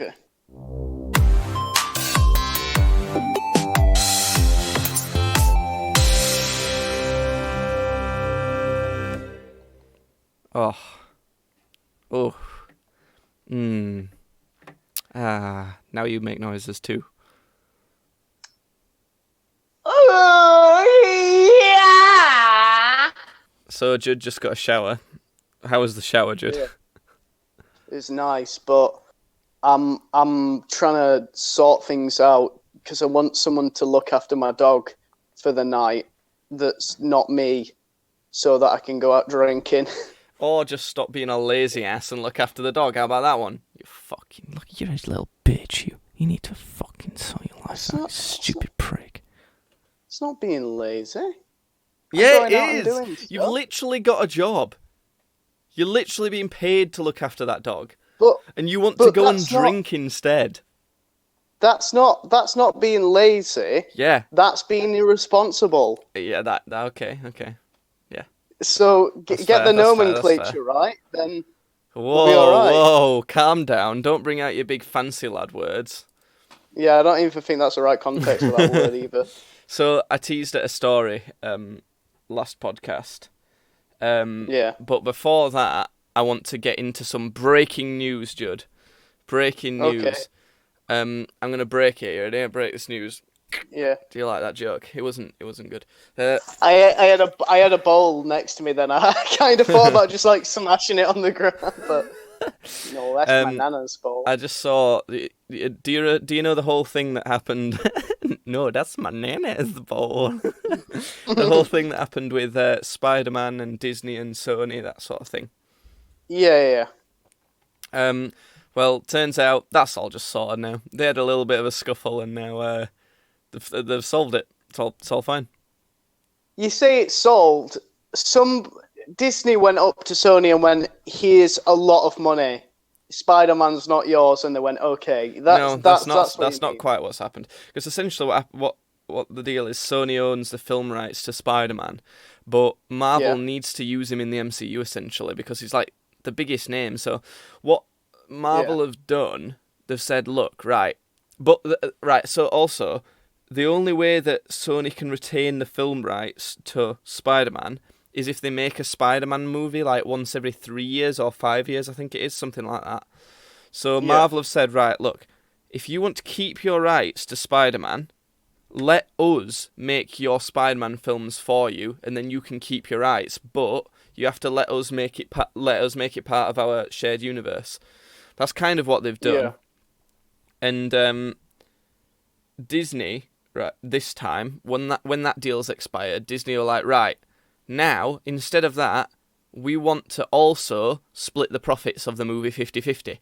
Okay. Oh. Oh. Now you make noises too. Oh, yeah! So Judd just got a shower. How was the shower, Judd? Yeah. It's nice, but I'm trying to sort things out because I want someone to look after my dog for the night that's not me, so that I can go out drinking. Or just stop being a lazy ass and look after the dog. How about that one? You fucking look, you're a little bitch. You need to fucking sort your life out, you stupid prick. It's not being lazy. Yeah, it is. You've literally got a job. You're literally being paid to look after that dog, and you want to go and drink instead. That's not being lazy. Yeah. That's being irresponsible. Yeah, that okay. Yeah. So get the nomenclature right, then we'll be all right. Whoa, calm down. Don't bring out your big fancy lad words. Yeah, I don't even think that's the right context for that word either. So I teased at a story last podcast. Yeah. But before that, I want to get into some breaking news, Judd. Breaking news. Okay. I'm gonna break it. You ready? Break this news. Yeah. Do you like that joke? It wasn't good. I had a bowl next to me. Then I kind of thought about just like smashing it on the ground, but no, that's my nana's bowl. I just saw. Do you know the whole thing that happened? No, that's my nana's bowl. The whole thing that happened with Spider-Man and Disney and Sony, that sort of thing. Yeah. Well, turns out that's all just sorted now. They had a little bit of a scuffle, and now they've solved it. It's all fine. You say it's solved. Disney went up to Sony and went, "Here's a lot of money. Spider-Man's not yours," and they went, "Okay." That's not quite what's happened. Because essentially, what the deal is, Sony owns the film rights to Spider-Man, but Marvel needs to use him in the MCU essentially because he's like the biggest name. So what Marvel have done, they've said, look, right, so also, the only way that Sony can retain the film rights to Spider-Man is if they make a Spider-Man movie like once every 3 years or 5 years, I think it is, something like that. So Marvel have said, right, look, if you want to keep your rights to Spider-Man, let us make your Spider-Man films for you, and then you can keep your rights, but you have to let us make it part of our shared universe. That's kind of what they've done. Yeah. And Disney, right, this time, when that deal's expired, Disney were like, right, now, instead of that, we want to also split the profits of the movie 50-50.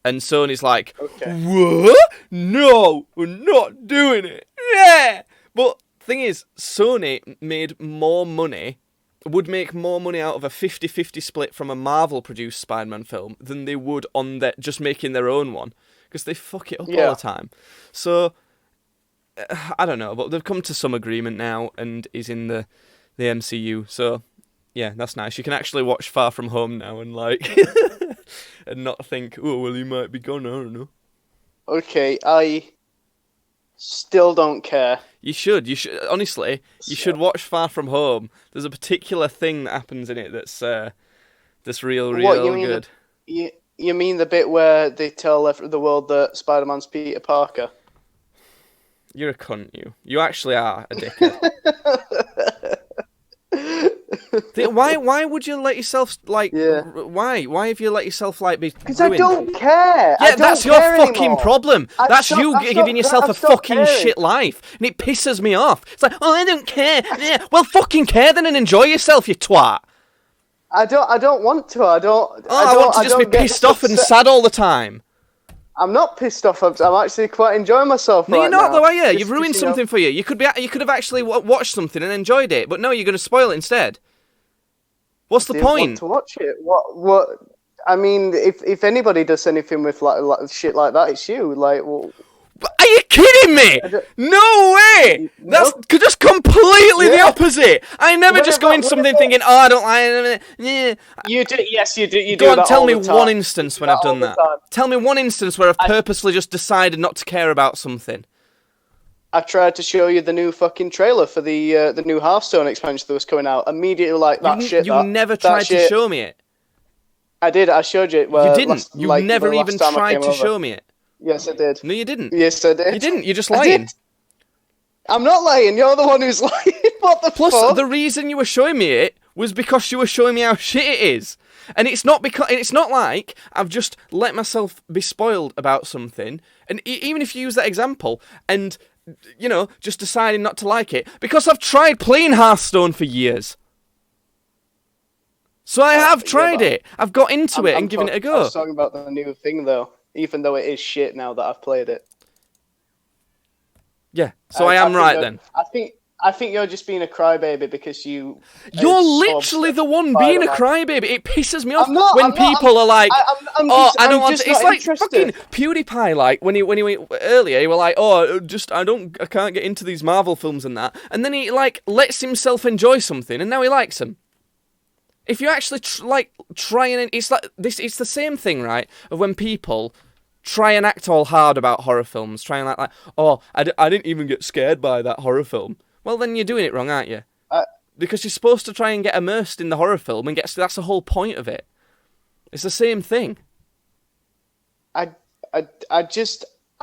And Sony's like, okay. What? No, we're not doing it. Yeah! But thing is, Sony would make more money out of a 50-50 split from a Marvel-produced Spider-Man film than they would on just making their own one. Because they fuck it up all the time. So, I don't know, but they've come to some agreement now, and he's in the MCU. So, yeah, that's nice. You can actually watch Far From Home now and like... and not think, oh, well, he might be gone, I don't know. Okay, I still don't care. You should, honestly, you should watch Far From Home. There's a particular thing that happens in it that's real good. You mean the bit where they tell the world that Spider-Man's Peter Parker? You're a cunt, you. You actually are a dickhead. Why would you let yourself, like... Yeah. Why have you let yourself, like, be... Because I don't care. Yeah, that's your fucking problem. That's you giving yourself a fucking shit life. And it pisses me off. It's like, oh, I don't care. Yeah. Well, fucking care then and enjoy yourself, you twat. I don't want to. I want to just be pissed off and sad all the time. I'm not pissed off. I'm actually quite enjoying myself right now. No, you're not, though, are you? You've ruined something for you. You could have actually watched something and enjoyed it, but no, you're going to spoil it instead. What's the point? To watch it. What? I mean, if anybody does anything with like shit like that, it's you. Like, well... Are you kidding me? No way! That's just completely the opposite. I never just go into something thinking, oh, I don't like it. You do, yes, you do. You go do on, that tell me all the time. one instance when I've done that. Tell me one instance where I've purposely just decided not to care about something. I tried to show you the new fucking trailer for the new Hearthstone expansion that was coming out. Immediately, like that shit. You never tried to show me it. I did. I showed you it. You didn't. You never even tried to show me it. Yes, I did. No, you didn't. Yes, I did. You didn't. You're just lying. I'm not lying. You're the one who's lying. What the fuck? Plus, the reason you were showing me it was because you were showing me how shit it is. And it's not like I've just let myself be spoiled about something. And even if you use that example and, you know, just deciding not to like it, because I've tried playing Hearthstone for years. So I have tried it. I've got into it and given it a go. I was talking about the new thing, though, even though it is shit now that I've played it. Yeah, so I am right then. I think you're just being a crybaby because you. You're literally the one being a crybaby. It pisses me off when people are like, I don't want to. It's like fucking PewDiePie. Like when he went earlier, he was like, I can't get into these Marvel films and that. And then he like lets himself enjoy something, and now he likes them. If you actually try and it's like this, it's the same thing, right? Of when people try and act all hard about horror films, trying like, I didn't even get scared by that horror film. Well, then you're doing it wrong, aren't you? Because you're supposed to try and get immersed in the horror film, and that's the whole point of it. It's the same thing.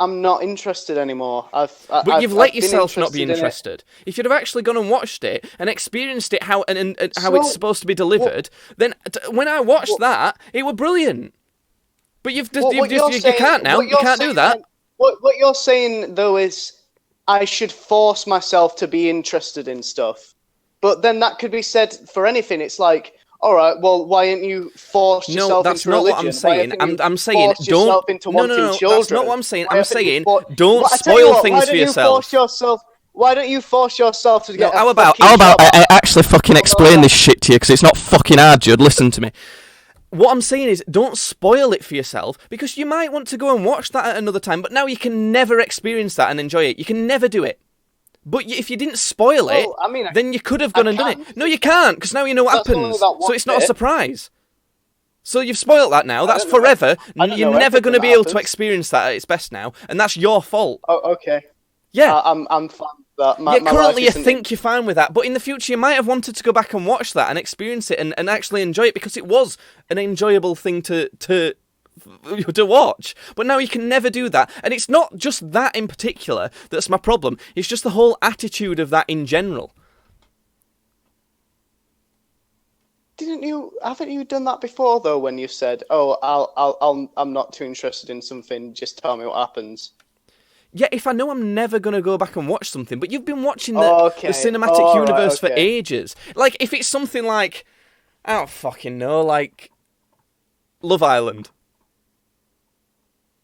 I'm not interested anymore. But you've let yourself not be interested. If you'd have actually gone and watched it and experienced it how it's supposed to be delivered, then when I watched that, it was brilliant. But you can't now. You can't do that. What you're saying though is, I should force myself to be interested in stuff. But then that could be said for anything. It's like, all right, well, why don't you force yourself into religion? No, that's not what I'm saying. I'm saying don't. No, that's not what I'm saying. I'm saying don't spoil things for yourself. Why don't you force yourself to get? How about I actually fucking explain this shit to you, because it's not fucking hard, Judd. Listen to me. What I'm saying is, don't spoil it for yourself, because you might want to go and watch that at another time, but now you can never experience that and enjoy it. You can never do it. But if you didn't spoil it, then you could have gone and done it. No, you can't, because now you know what happens. So it's not a surprise. So you've spoiled that now. That's forever. You're never going to be able to experience that at its best now, and that's your fault. Oh, okay. Yeah. I'm fine with that. Currently you think you're fine with that, but in the future you might have wanted to go back and watch that and experience it and actually enjoy it, because it was an enjoyable thing to watch. But now you can never do that. And it's not just that in particular that's my problem. It's just the whole attitude of that in general. Haven't you done that before though, when you said, I'm not too interested in something, just tell me what happens? Yeah, if I know I'm never going to go back and watch something, but you've been watching the cinematic universe for ages. Like, if it's something like, I don't fucking know, like Love Island.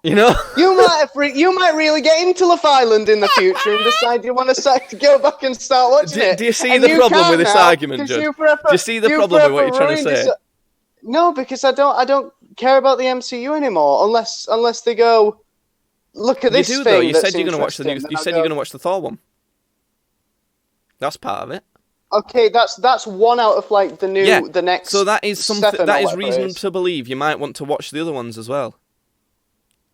You know? You might really get into Love Island in the future and decide you want to go back and start watching it. Do you see the problem with this argument, Judd? Do you see the problem with what you're trying to say? No, because I don't care about the MCU anymore unless they go, look at this thing. You do though. You said you're going to watch you said you're going to watch the Thor one. That's part of it. Okay, that's one out of like the next. So that is something that is reason to believe you might want to watch the other ones as well.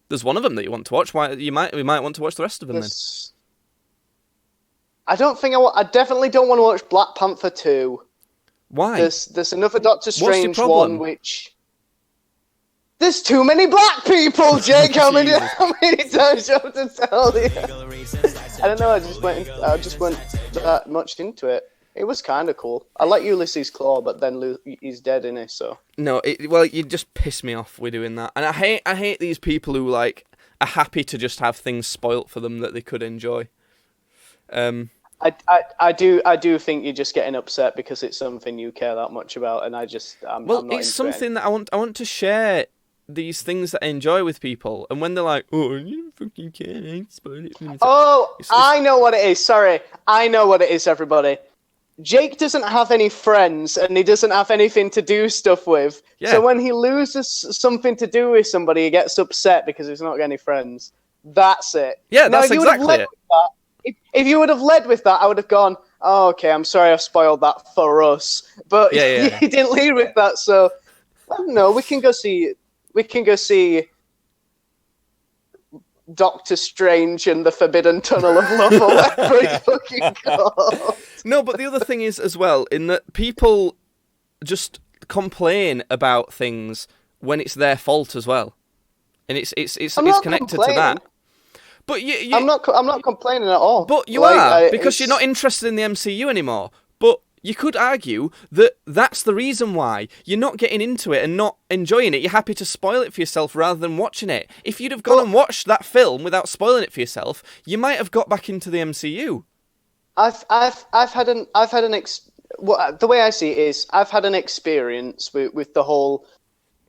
There's one of them that you want to watch. We might want to watch the rest of them then. I don't think I definitely don't want to watch Black Panther 2. Why? There's another Doctor Strange one which. There's too many black people, Jake. How many times do you have to tell you? I don't know. I just went that much into it. It was kind of cool. I like Ulysses Claw, but then he's dead in it. So no. Well, you just piss me off with doing that, and I hate these people who like are happy to just have things spoilt for them that they could enjoy. I do think you're just getting upset because it's something you care that much about, and I'm not it's something that I want to share these things that I enjoy with people, and when they're like, "Oh, you fucking can't spoil it." I know what it is. Sorry, I know what it is. Everybody, Jake doesn't have any friends, and he doesn't have anything to do stuff with. Yeah. So when he loses something to do with somebody, he gets upset because he's not got any friends. That's it. Yeah, Now, that's if you would have exactly led it. with that, if you would have led with that, I would have gone, oh, okay, I'm sorry I've spoiled that for us. But Yeah. you didn't lead with that, so I don't know. We can go see Doctor Strange and the Forbidden Tunnel of Love or whatever it's fucking called. No, but the other thing is as well, in that people just complain about things when it's their fault as well, and it's connected to that. But I'm not complaining at all. But you are, because you're not interested in the MCU anymore. But you could argue that that's the reason why you're not getting into it and not enjoying it. You're happy to spoil it for yourself rather than watching it. If you'd have gone and watched that film without spoiling it for yourself, you might have got back into the MCU. The way I see it is, I've had an experience with the whole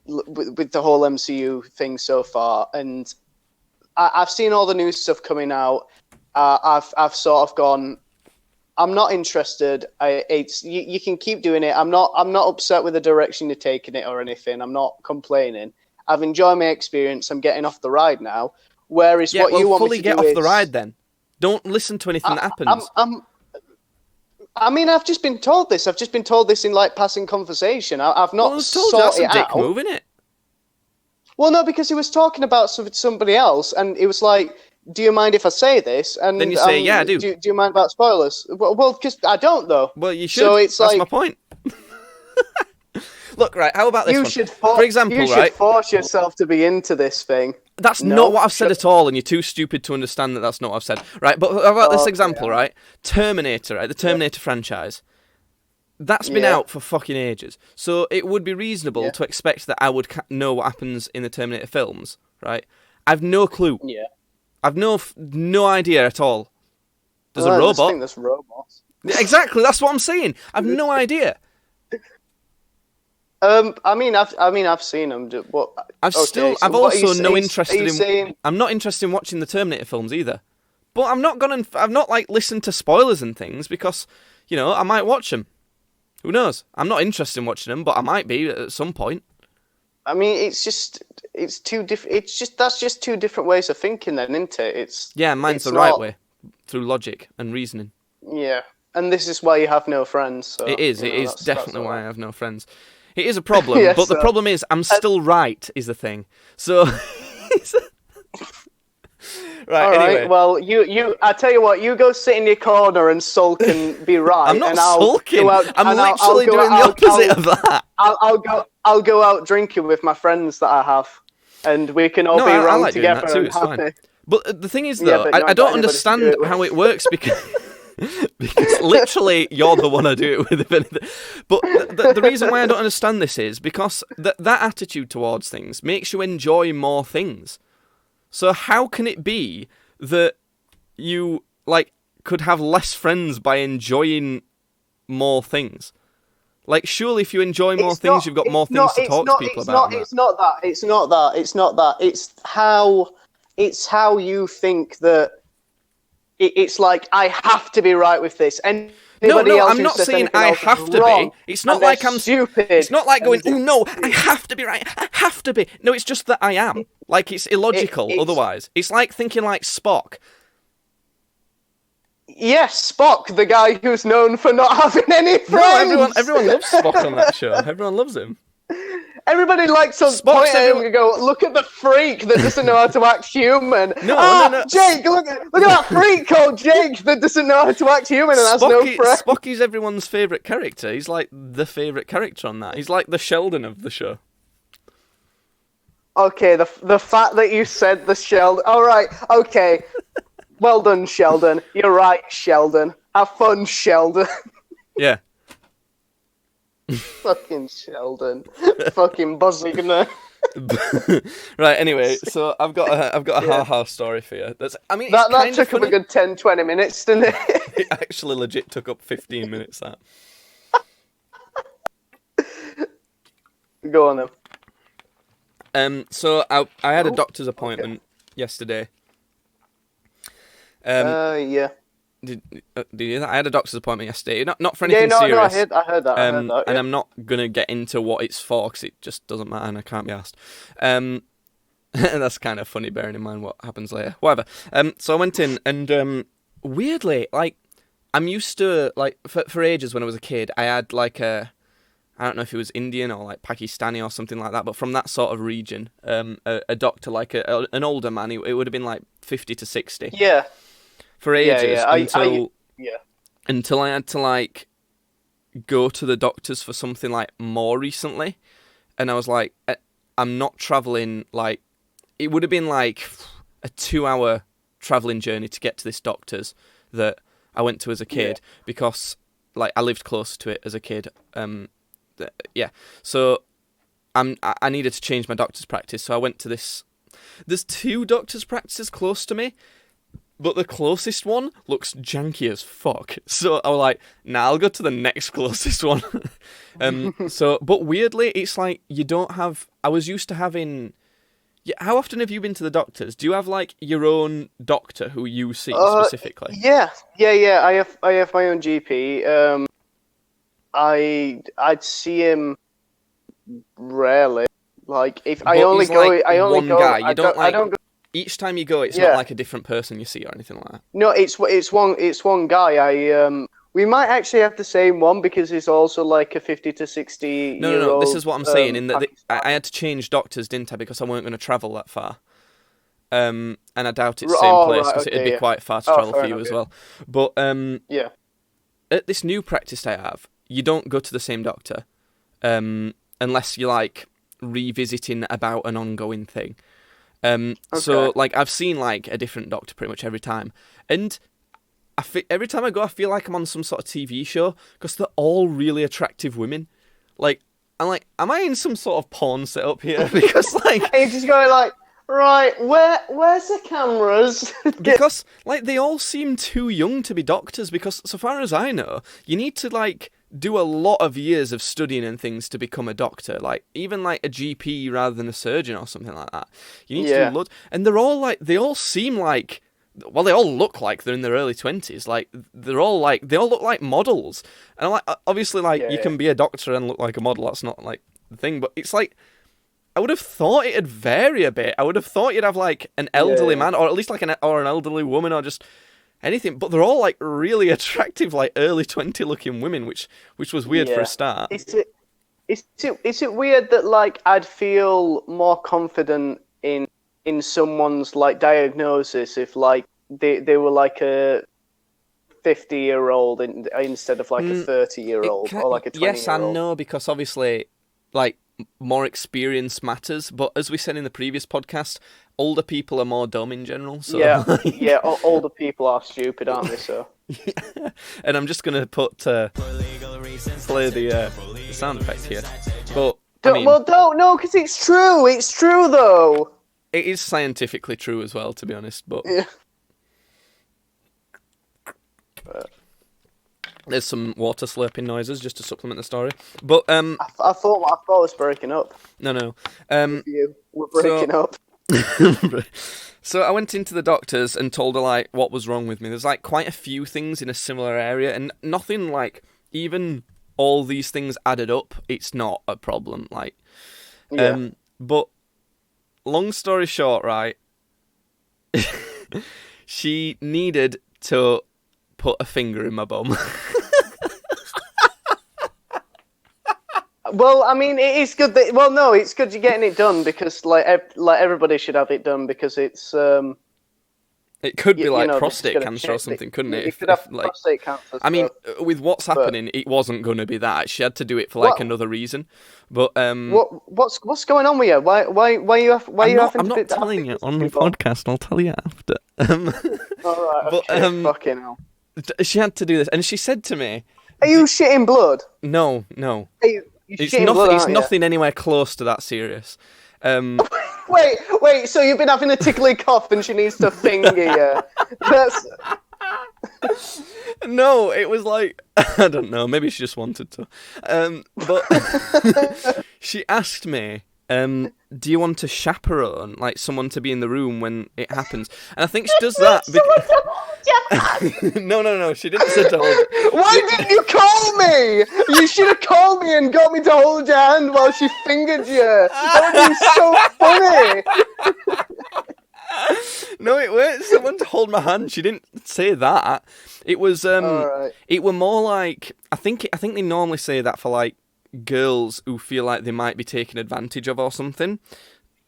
MCU thing so far, and I've seen all the new stuff coming out. I've sort of gone, I'm not interested. You can keep doing it. I'm not upset with the direction you're taking it or anything. I'm not complaining. I've enjoyed my experience. I'm getting off the ride now. Whereas you want me to get off the ride then. Don't listen to anything that happens. I've just been told this. I've just been told this in like passing conversation. I've not told you that's a dick move, isn't it? Well, no, because he was talking about somebody else, and it was like, do you mind if I say this? And then you say, yeah, I do. Do you mind about spoilers? Well, because I don't, though. Well, you should. So it's That's my point. Look, right, how about this one? For example, you should force yourself to be into this thing. That's not what I've said at all, and you're too stupid to understand that that's not what I've said. Right, but how about this example, right? Terminator, right? The Terminator franchise. That's been out for fucking ages. So it would be reasonable to expect that I would know what happens in the Terminator films, right? I've no clue. Yeah. I've no idea at all. There's a robot. I think there's robots. Exactly, that's what I'm saying. I've no idea. I've seen them. I'm also no interested in. Saying... I'm not interested in watching the Terminator films either. But I'm not like listened to spoilers and things because, I might watch them. Who knows? I'm not interested in watching them, but I might be at some point. I mean, it's too different. That's just two different ways of thinking, then, isn't it? Mine's the right way, through logic and reasoning. Yeah, and this is why you have no friends. So, it is definitely why I have no friends. It is a problem, but the problem is I'm still right, is the thing. So, right. Anyway, well, I tell you what, you go sit in your corner and sulk and be right. I'm not sulking. I'm literally doing the opposite of that. I'll go out drinking with my friends that I have, and we can all be wrong together and happy. Fine. But the thing is, though, I don't understand how it works because. Because literally you're the one I do it with. But the reason why I don't understand this is because that attitude towards things makes you enjoy more things. So how can it be that you could have less friends by enjoying more things? Like, surely if you enjoy more things, you've got more things to talk to people about. It's not that. It's how you think that. It's like, I have to be right with this. And no, I'm not saying I have to be. It's not like I'm stupid. It's not like going, oh no, I have to be right. I have to be. No, it's just that I am. Like, it's illogical otherwise. It's like thinking like Spock. Yes, Spock, the guy who's known for not having any friends. No, everyone loves Spock on that show. Everyone loves him. Everybody likes to point at him and go, look at the freak that doesn't know how to act human. No. Jake, look at that freak called Jake that doesn't know how to act human and has no friends. Spocky's everyone's favourite character. He's like the favourite character on that. He's like the Sheldon of the show. Okay, the fact that you said the Sheldon. All right, okay. Well done, Sheldon. You're right, Sheldon. Have fun, Sheldon. Yeah. Fucking Sheldon. Fucking Buzzigner. Right, anyway, so I've got a ha-ha story for you. That took up a good 10-20 minutes, didn't it? It actually legit took up 15 minutes, that. Go on then. So I had a doctor's appointment yesterday. Yeah. Did you hear that? I had a doctor's appointment yesterday. Not for anything serious. No, I heard that. And I'm not going to get into what it's for because it just doesn't matter and I can't be asked. That's kind of funny, bearing in mind what happens later. Whatever. So I went in, and weirdly, like, I'm used to, like, for ages when I was a kid, I had, like, I don't know if it was Indian or, like, Pakistani or something like that, but from that sort of region, a doctor, like, an older man, it would have been, like, 50 to 60. Yeah. For ages, Yeah. until I had to, like, go to the doctors for something, like, more recently, and I was like, I'm not travelling, like, it would have been, like, a 2-hour travelling journey to get to this doctor's that I went to as a kid, because, like, I lived close to it as a kid, so I needed to change my doctor's practice, so I went to this. There's 2 doctor's practices close to me, but the closest one looks janky as fuck. So I was like, nah, I'll go to the next closest one. But weirdly, it's like you don't have. I was used to having. Yeah, how often have you been to the doctors? Do you have, like, your own doctor who you see specifically? Yeah. I have my own GP. I'd see him rarely. Like, if I only go, like I only one go. guy. You I don't, like, I don't go. each time you go, it's not like a different person you see or anything like that. No, it's one guy. We might actually have the same one because he's also like a 50 to 60 No. year old. This is what I'm saying. In that I had to change doctors, didn't I? Because I weren't going to travel that far. And I doubt it's the same place because it'd be quite far to travel for you as well. But at this new practice I have, you don't go to the same doctor, unless you're, like, revisiting about an ongoing thing. So, like, I've seen, like, a different doctor pretty much every time, and every time I go, I feel like I'm on some sort of TV show because they're all really attractive women. Like, I'm like, am I in some sort of porn setup here? Because, like, and you're just going like, right, where's the cameras? Because, like, they all seem too young to be doctors. Because, so far as I know, you need to, like, do a lot of years of studying and things to become a doctor. Like, even, like, a GP rather than a surgeon or something like that. You need to do loads. And they're all, like, they all seem like, well, they all look like they're in their early 20s. Like, they all look like models. And, like, obviously, like, you can be a doctor and look like a model. That's not, like, the thing. But it's, like, I would have thought it'd vary a bit. I would have thought you'd have, like, an elderly man, or at least, like, an elderly woman, or just anything. But they're all, like, really attractive, like, early 20-looking women, which was weird for a start. Is it weird that, like, I'd feel more confident in someone's, like, diagnosis if, like, they were, like, a 50-year-old instead of, like, a 30-year-old or, like, a 20-year-old? Yes and no, because obviously, like, more experience matters. But as we said in the previous podcast, older people are more dumb in general. So older people are stupid, aren't they? So. Yeah. And I'm just gonna play the sound effect here. But don't because it's true. It's true though. It is scientifically true as well, to be honest. But there's some water slurping noises just to supplement the story. But I thought it was breaking up. No. We're breaking up. So I went into the doctor's and told her, like, what was wrong with me. There's, like, quite a few things in a similar area, and nothing, like, even all these things added up, it's not a problem, like. But long story short, right, she needed to put a finger in my bum. Well, I mean, it is good that. Well, no, it's good you're getting it done because, like everybody should have it done because it's. It could be like prostate cancer or something, couldn't it? It could have prostate cancer. I mean, with what's happening, it wasn't going to be that. She had to do it for like another reason. But what's going on with you? Why you have I'm not telling you on the podcast. I'll tell you after. All right. Okay. Fucking hell. She had to do this, and she said to me, "Are you shitting blood?" No. It's nothing. It's nothing anywhere close to that serious. Wait. So you've been having a tickly cough, and she needs to finger you? That's. No, it was like I don't know. Maybe she just wanted to. But she asked me, "Do you want a chaperone, like someone to be in the room when it happens?" And I think she does that. No. She didn't say to hold. Why didn't you call me? You should have called me and got me to hold your hand while she fingered you. That would be so funny. No, it weren't someone to hold my hand. She didn't say that. It was Alright. it were more like I think they normally say that for like girls who feel like they might be taken advantage of or something.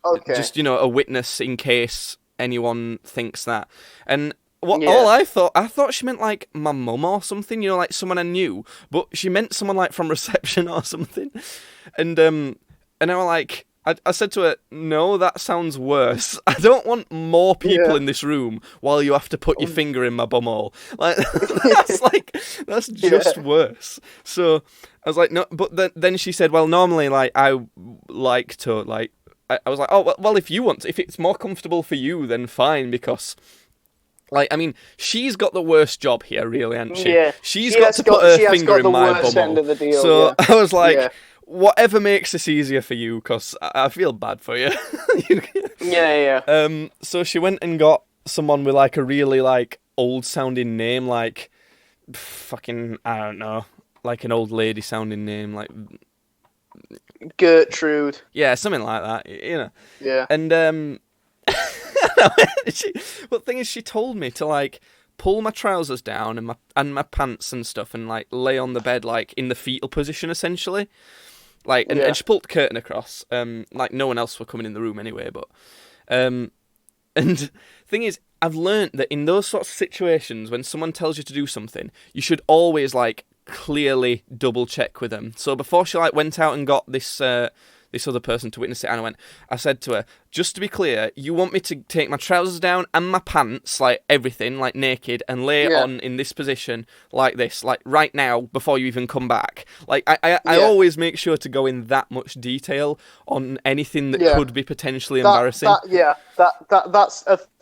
Okay. Just, a witness in case anyone thinks that. And Yeah. all I thought she meant like my mum or something, like someone I knew, but she meant someone like from reception or something. And I was like, I said to her, no, that sounds worse. I don't want more people in this room while you have to put your finger in my bumhole. Like, that's just worse. So I was like, no, but then she said, well, normally, like, I like to, like, I was like, oh, well, if you want to, if it's more comfortable for you, then fine, because... Like, I mean, she's got the worst job here, really, hasn't she? Yeah. She's got to put her finger in my bumhole. So I was like, whatever makes this easier for you, because I feel bad for you. Yeah. So she went and got someone with, like, a really, like, old-sounding name, like, fucking, I don't know, like an old lady-sounding name, like... Gertrude. Yeah, something like that, Yeah. And, the thing is, she told me to like pull my trousers down and my pants and stuff, and like lay on the bed like in the fetal position, essentially. Like, and she pulled the curtain across. Like no one else were coming in the room anyway. But, and thing is, I've learnt that in those sorts of situations, when someone tells you to do something, you should always like clearly double check with them. So before she like went out and got this other person to witness it, and I said to her, just to be clear, you want me to take my trousers down and my pants, like everything, like naked, and lay on in this position, like this, like right now, before you even come back. Like, I always make sure to go in that much detail on anything that could be potentially embarrassing.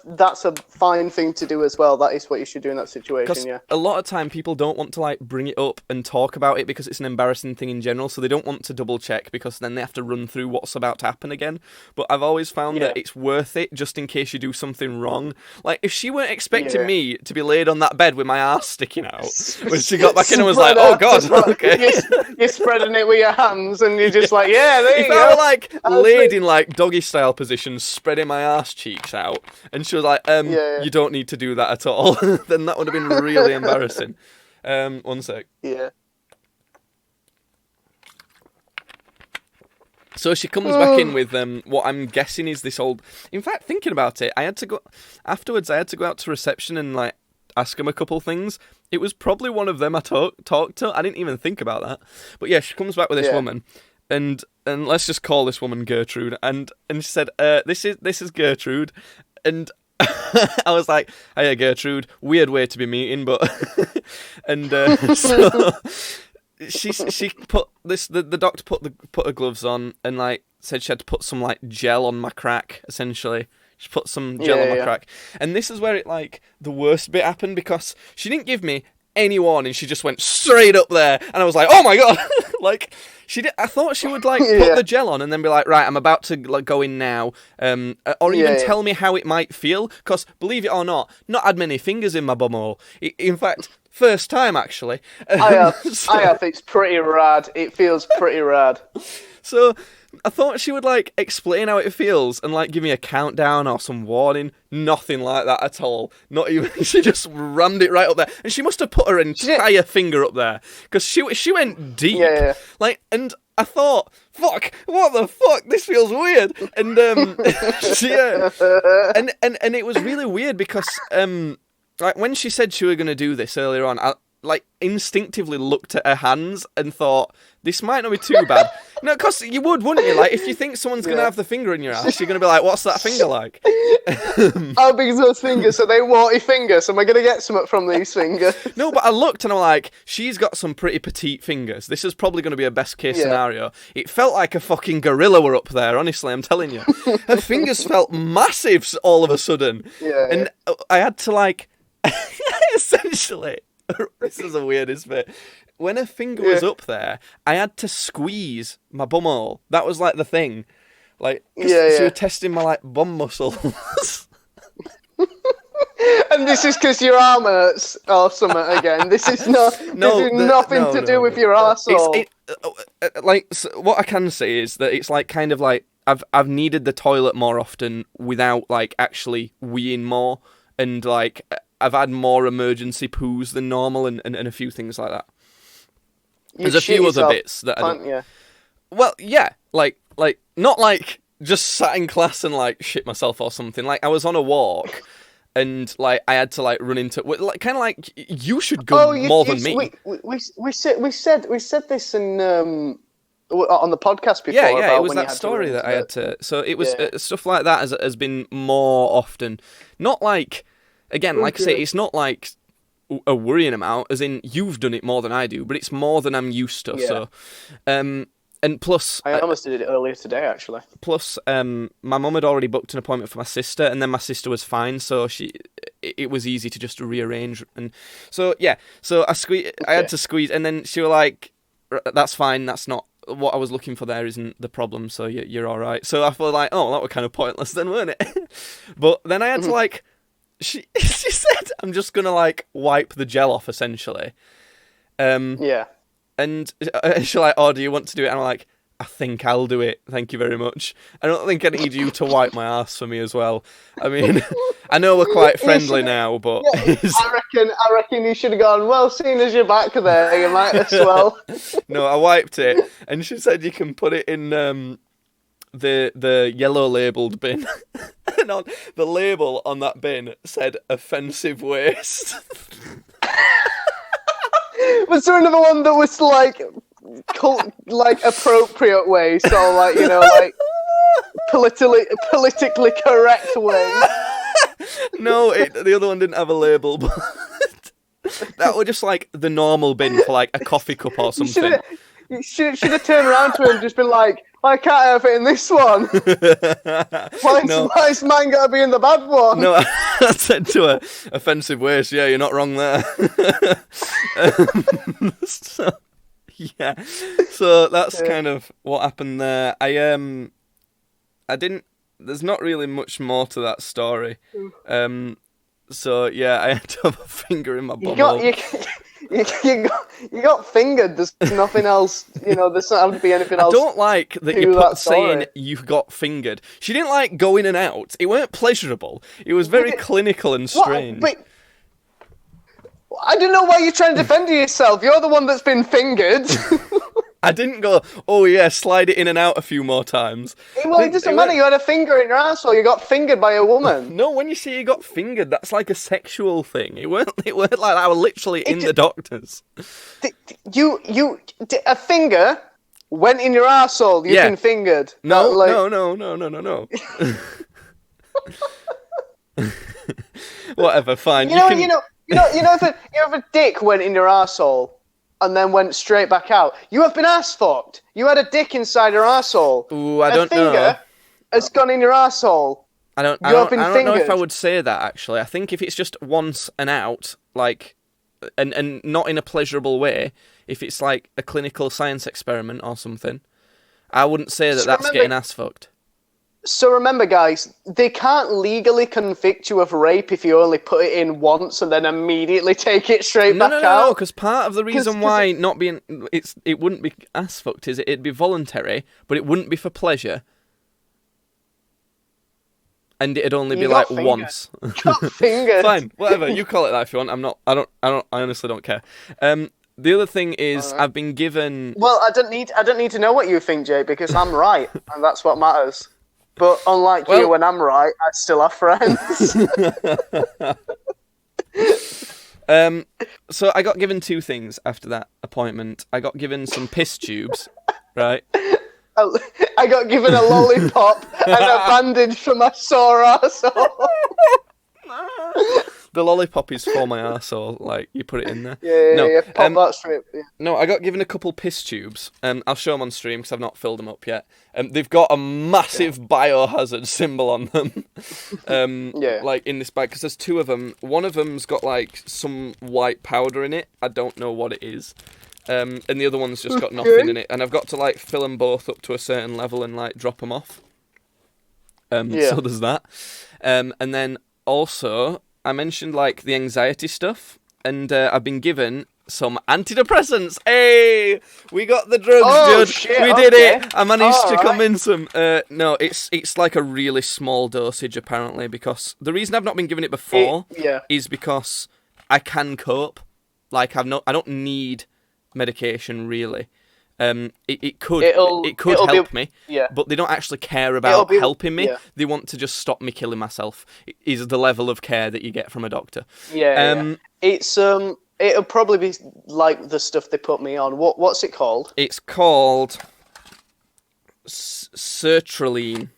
That's a fine thing to do as well. That is what you should do in that situation, yeah. A lot of time people don't want to like bring it up and talk about it because it's an embarrassing thing in general, so they don't want to double check because then they have to run through what's about to happen again. But I've always found that it's worth it just in case you do something wrong. Like, if she weren't expecting me to be laid on that bed with my ass sticking out, when she got back in and was like, oh god, okay. You're spreading it with your hands and you're just like, there you go. If I were like laid in like doggy style position, spreading my ass cheeks out, and she was like, you don't need to do that at all, then that would have been really embarrassing. One sec. Yeah. So she comes back in with what I'm guessing is this old... In fact, thinking about it, I had to go out to reception and like ask them a couple things. It was probably one of them I talked to. I didn't even think about that. But yeah, she comes back with this woman, and let's just call this woman Gertrude. And she said, "This is Gertrude," and I was like, "Hiya, Gertrude. Weird way to be meeting, but..." And so she put this. The doctor put her gloves on and like said she had to put some like gel on my crack. Essentially, she put some gel on my crack, and this is where it like the worst bit happened because she didn't give me any warning. She just went straight up there, and I was like, "Oh my god!" Like she did. I thought she would like put the gel on and then be like, "Right, I'm about to like go in now," or even tell me how it might feel. Because believe it or not had many fingers in my bumhole. In fact, first time actually. I have. It's pretty rad. It feels pretty rad. So I thought she would like explain how it feels and like give me a countdown or some warning. Nothing like that at all. Not even. She just rammed it right up there, and she must have put her entire finger up there because she went deep. Yeah. Like, and I thought, fuck, what the fuck? This feels weird. And and it was really weird because like when she said she was gonna do this earlier on, I like instinctively looked at her hands and thought, this might not be too bad. No, because you would, wouldn't you? Like, if you think someone's going to have the finger in your ass, you're going to be like, what's that finger like? How big is those fingers? Are they warty fingers? Am I going to get something from these fingers? No, but I looked and I'm like, she's got some pretty petite fingers. This is probably going to be a best case scenario. It felt like a fucking gorilla were up there, honestly, I'm telling you. Her fingers felt massive all of a sudden. And I had to like, essentially... This is the weirdest bit. When her finger was up there, I had to squeeze my bumhole. That was like the thing. Like, she was testing my like bum muscles. And this is because your arm hurts or something again. This is nothing to do with your arsehole. Like, so what I can say is that it's like kind of like I've needed the toilet more often without like actually weeing more, and like I've had more emergency poos than normal, and a few things like that. There's a few other bits that I don't. Yeah. Well, yeah, like not like just sat in class and like shit myself or something. Like I was on a walk. And like I had to like run into like kind of like you should go more than me. We said this in on the podcast before. Yeah, about it was when that story that I had to. So it was stuff like that has been more often. Not like again, like I say, it's not like a worrying amount. As in you've done it more than I do, but it's more than I'm used to. Yeah. So, and plus, I almost did it earlier today, actually. Plus, my mum had already booked an appointment for my sister, and then my sister was fine, so it was easy to just rearrange. And so I had to squeeze, and then she was like, "That's fine. That's not what I was looking for. There isn't the problem. So you're all right." So I felt like, "Oh, that was kind of pointless, then, weren't it?" But then I had to like, she said, "I'm just gonna like wipe the gel off, essentially." Yeah. And she's like, "Oh, do you want to do it?" And I'm like, "I think I'll do it. Thank you very much. I don't think I need you to wipe my ass for me as well." I mean, I know we're quite friendly now, but I reckon you should have gone. Well, seeing as you're back there, you might as well. No, I wiped it, and she said you can put it in the yellow labelled bin, and on the label on that bin said "offensive waste." Was there another one that was like appropriate way? So like like politically correct way. No, the other one didn't have a label, but that was just like the normal bin for like a coffee cup or something. You should have turned around to him and just been like, "I can't have it in this one. Why's mine got to be in the bad one?" No, I said to her, "Offensive waste." Yeah, you're not wrong there. So that's kind of what happened there. I didn't. There's not really much more to that story. So yeah, I had to have a finger in my bum. You got fingered. There's nothing else. There's not have to be anything else. I don't like that you put saying you got fingered. She didn't like go in and out. It weren't pleasurable. It was very clinical and strange. Wait, I don't know why you're trying to defend yourself. You're the one that's been fingered. I didn't go, "Oh yeah, slide it in and out a few more times." Well, it doesn't matter. You had a finger in your asshole. You got fingered by a woman. No, when you say you got fingered, that's like a sexual thing. It weren't like that. I was literally in the doctor's. A finger went in your asshole. You've been fingered. No. Whatever, fine. If a dick went in your asshole and then went straight back out, you have been ass fucked. You had a dick inside your asshole. Ooh, I don't know. A finger has gone in your asshole. I don't know if I would say that, actually. I think if it's just once and out, like, and not in a pleasurable way, if it's like a clinical science experiment or something, I wouldn't say that's getting ass fucked. So remember, guys, they can't legally convict you of rape if you only put it in once and then immediately take it straight back out. No, because part of the reason why it wouldn't be ass fucked is it'd be voluntary, but it wouldn't be for pleasure, and it'd only be like once. Got fingered. Fine, whatever you call it that if you want. I'm not. I honestly don't care. The other thing is, I've been given. Well, I don't need to know what you think, Jay, because I'm right, and that's what matters. But unlike you, when I'm right, I still have friends. So I got given two things after that appointment. I got given some piss tubes, right? I got given a lollipop and a bandage for my sore arsehole. The lollipop is for my arsehole, like, you put it in there. Yeah, pop that straight. Yeah. No, I got given a couple piss tubes. I'll show them on stream because I've not filled them up yet. They've got a massive biohazard symbol on them. Like, in this bag, because there's two of them. One of them's got, like, some white powder in it. I don't know what it is. And the other one's just got nothing in it. And I've got to, like, fill them both up to a certain level and, like, drop them off. So there's that. And then, also, I mentioned, like, the anxiety stuff, and I've been given some antidepressants. Hey, we got the drugs, Judd. Shit, we did it. I managed to convince them. No, it's like a really small dosage apparently, because the reason I've not been given it before is because I can cope. Like I don't need medication really. It could help me, but they don't actually care about helping me. They want to just stop me killing myself. Is the level of care that you get from a doctor. It's it'll probably be like the stuff they put me on. What's it called? It's called sertraline.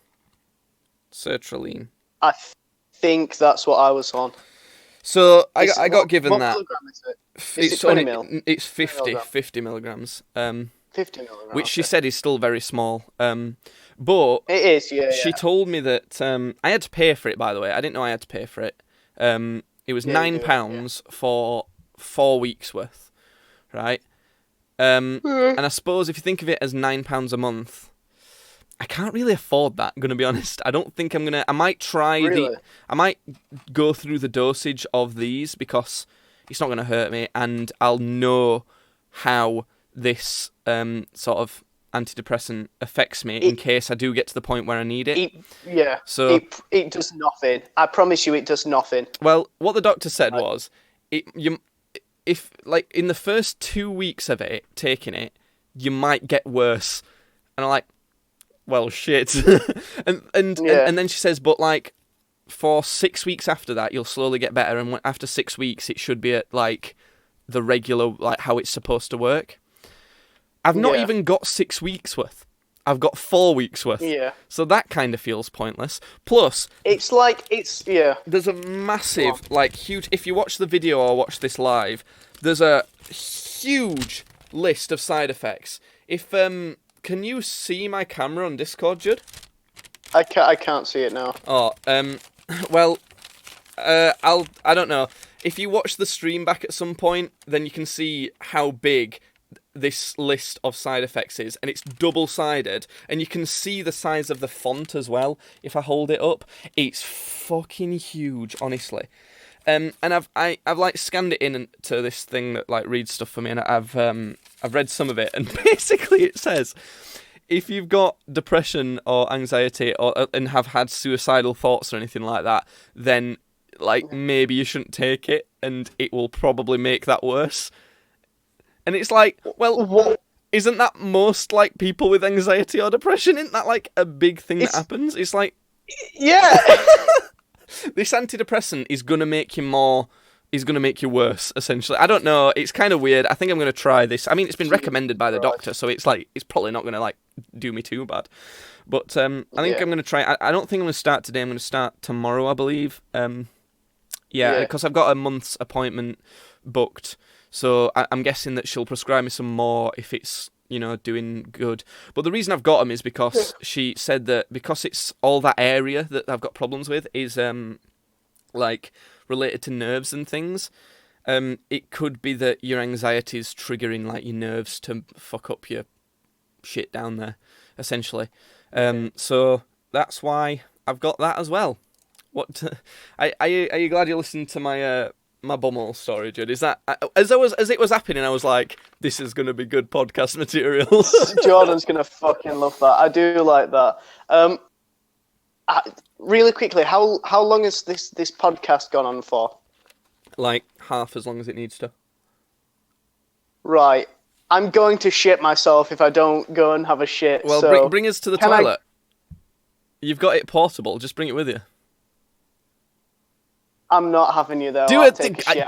I think that's what I was on. So I got given what that. Milligram is it? Is it 20 mil? It's 50 milligrams. 50 milligrams. Which she said is still very small. But it is, yeah. She told me that I had to pay for it. By the way, I didn't know I had to pay for it. It was £9 for 4 weeks worth, right? And I suppose if you think of it as £9 a month, I can't really afford that. I'm gonna be honest. I don't think I'm gonna. I might try I might go through the dosage of these because it's not gonna hurt me, and I'll know how this sort of antidepressant affects me in case I do get to the point where I need it. So it does nothing. I promise you, it does nothing. Well, what the doctor said was, if like in the first 2 weeks of it taking it, you might get worse, and I'm like, well, shit. and then she says, but like for 6 weeks after that, you'll slowly get better, and after 6 weeks, it should be at like the regular, like how it's supposed to work. I've not even got 6 weeks worth. I've got 4 weeks worth. Yeah. So that kind of feels pointless. Plus, there's a massive, like, huge. If you watch the video or watch this live, there's a huge list of side effects. If can you see my camera on Discord, Judd? I can't see it now. Oh, well, I don't know. If you watch the stream back at some point, then you can see how big this list of side effects is, and it's double-sided, and you can see the size of the font as well. If I hold it up, it's fucking huge, honestly. And I've like scanned it in to this thing that like reads stuff for me, and I've read some of it, and basically it says, if you've got depression or anxiety and have had suicidal thoughts or anything like that, then like maybe you shouldn't take it, and it will probably make that worse. And it's like, well, isn't that most like people with anxiety or depression? Isn't that like a big thing that happens? It's like, yeah. This antidepressant is gonna make you worse, essentially. I don't know. It's kind of weird. I think I'm gonna try this. I mean, it's been recommended by the doctor, so it's like it's probably not gonna like do me too bad. But I think I'm gonna try. I don't think I'm gonna start today. I'm gonna start tomorrow, I believe. Because I've got a month's appointment booked. So I'm guessing that she'll prescribe me some more if it's, doing good. But the reason I've got them is because she said that because it's all that area that I've got problems with is like related to nerves and things. It could be that your anxiety is triggering like your nerves to fuck up your shit down there, essentially. So that's why I've got that as well. What? Are you glad you listened to my bumhole story, Judd? Is that as it was happening, I was like, this is going to be good podcast material. Jordan's going to fucking love that. I do like that. Really quickly, how long has this podcast gone on for? Like half as long as it needs to. Right. I'm going to shit myself if I don't go and have a shit. Well, so bring us to the toilet. You've got it portable. Just bring it with you. I'm not having you there. Do it.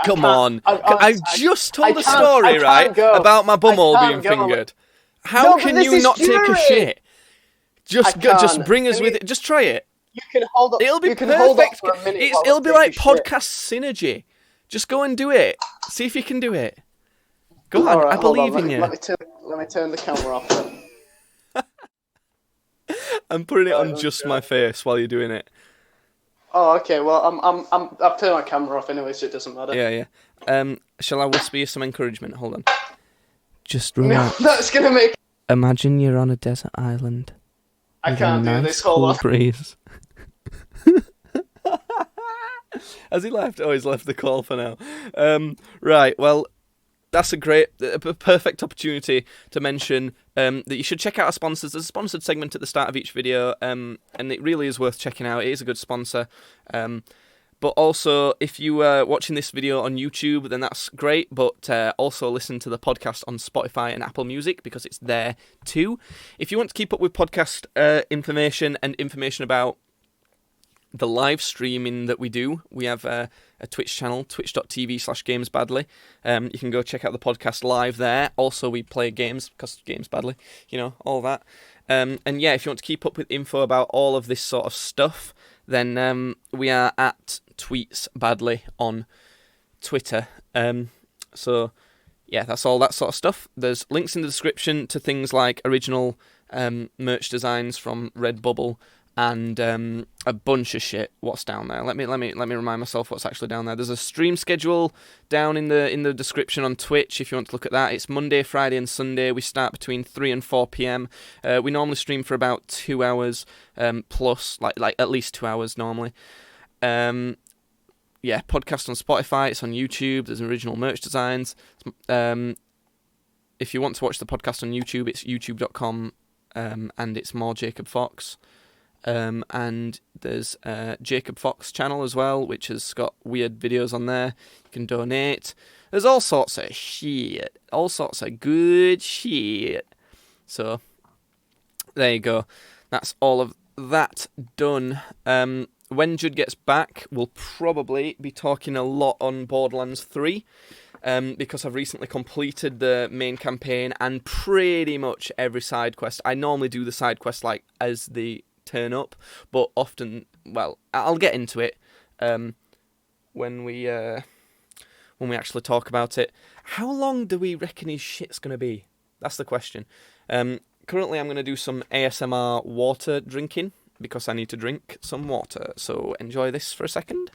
Come on. I just told a story, right, about my bumhole being fingered. How can you not take a shit? Just bring us with it. Just try it. You can hold up. It'll be perfect. Hold up for a minute It'll be like podcast synergy. Just go and do it. See if you can do it. Go on. I believe in you. Let me turn the camera off then. I'm putting it on just my face while you're doing it. Oh, okay. Well, I've turned my camera off anyway, so it doesn't matter. Yeah. Shall I whisper you some encouragement? Hold on. Just relax. No, that's gonna make. Imagine you're on a desert island. I can't do this. Hold on. Breeze. Has he left? Oh, he's left the call for now. Right. Well, that's a perfect opportunity to mention that you should check out our sponsors. There's a sponsored segment at the start of each video, and it really is worth checking out. It is a good sponsor. But also, if you are watching this video on YouTube, then that's great. But also listen to the podcast on Spotify and Apple Music, because it's there too. If you want to keep up with podcast information and information about the live streaming that we do, we have a Twitch channel, twitch.tv/gamesbadly. You can go check out the podcast live there. Also, we play games, because Games Badly, all that. And yeah, if you want to keep up with info about all of this sort of stuff, then we are at Tweets Badly on Twitter. So yeah, that's all that sort of stuff. There's links in the description to things like original merch designs from Redbubble and a bunch of shit. What's down there? Let me remind myself what's actually down there. There's a stream schedule down in the description on Twitch if you want to look at that. It's Monday, Friday, and Sunday. We start between 3 and 4 p.m. We normally stream for about 2 hours plus, like at least 2 hours normally. Yeah, podcast on Spotify. It's on YouTube. There's original merch designs. If you want to watch the podcast on YouTube, it's youtube.com, and it's more Jacob Fox. And there's Jacob Fox channel as well, which has got weird videos on there. You can donate. There's all sorts of shit. All sorts of good shit. So, there you go. That's all of that done. When Judd gets back, we'll probably be talking a lot on Borderlands 3. Because I've recently completed the main campaign and pretty much every side quest. I normally do the side quest as the turn up, but often, well, I'll get into it when we actually talk about it. How long do we reckon his shit's gonna be? That's the question. Currently, I'm gonna do some ASMR water drinking because I need to drink some water. So enjoy this for a second.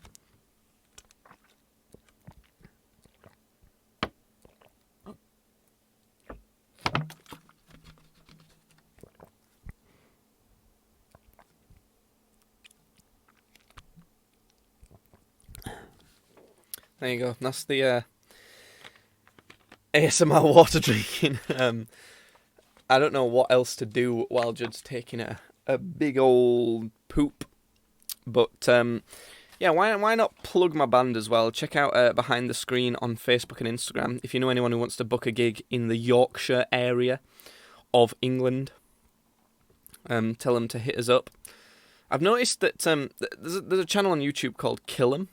There you go. That's the ASMR water drinking. I don't know what else to do while Judd's taking a big old poop. But yeah, why not plug my band as well? Check out Behind the Screen on Facebook and Instagram. If you know anyone who wants to book a gig in the Yorkshire area of England, tell them to hit us up. I've noticed that there's a channel on YouTube called Kill'em.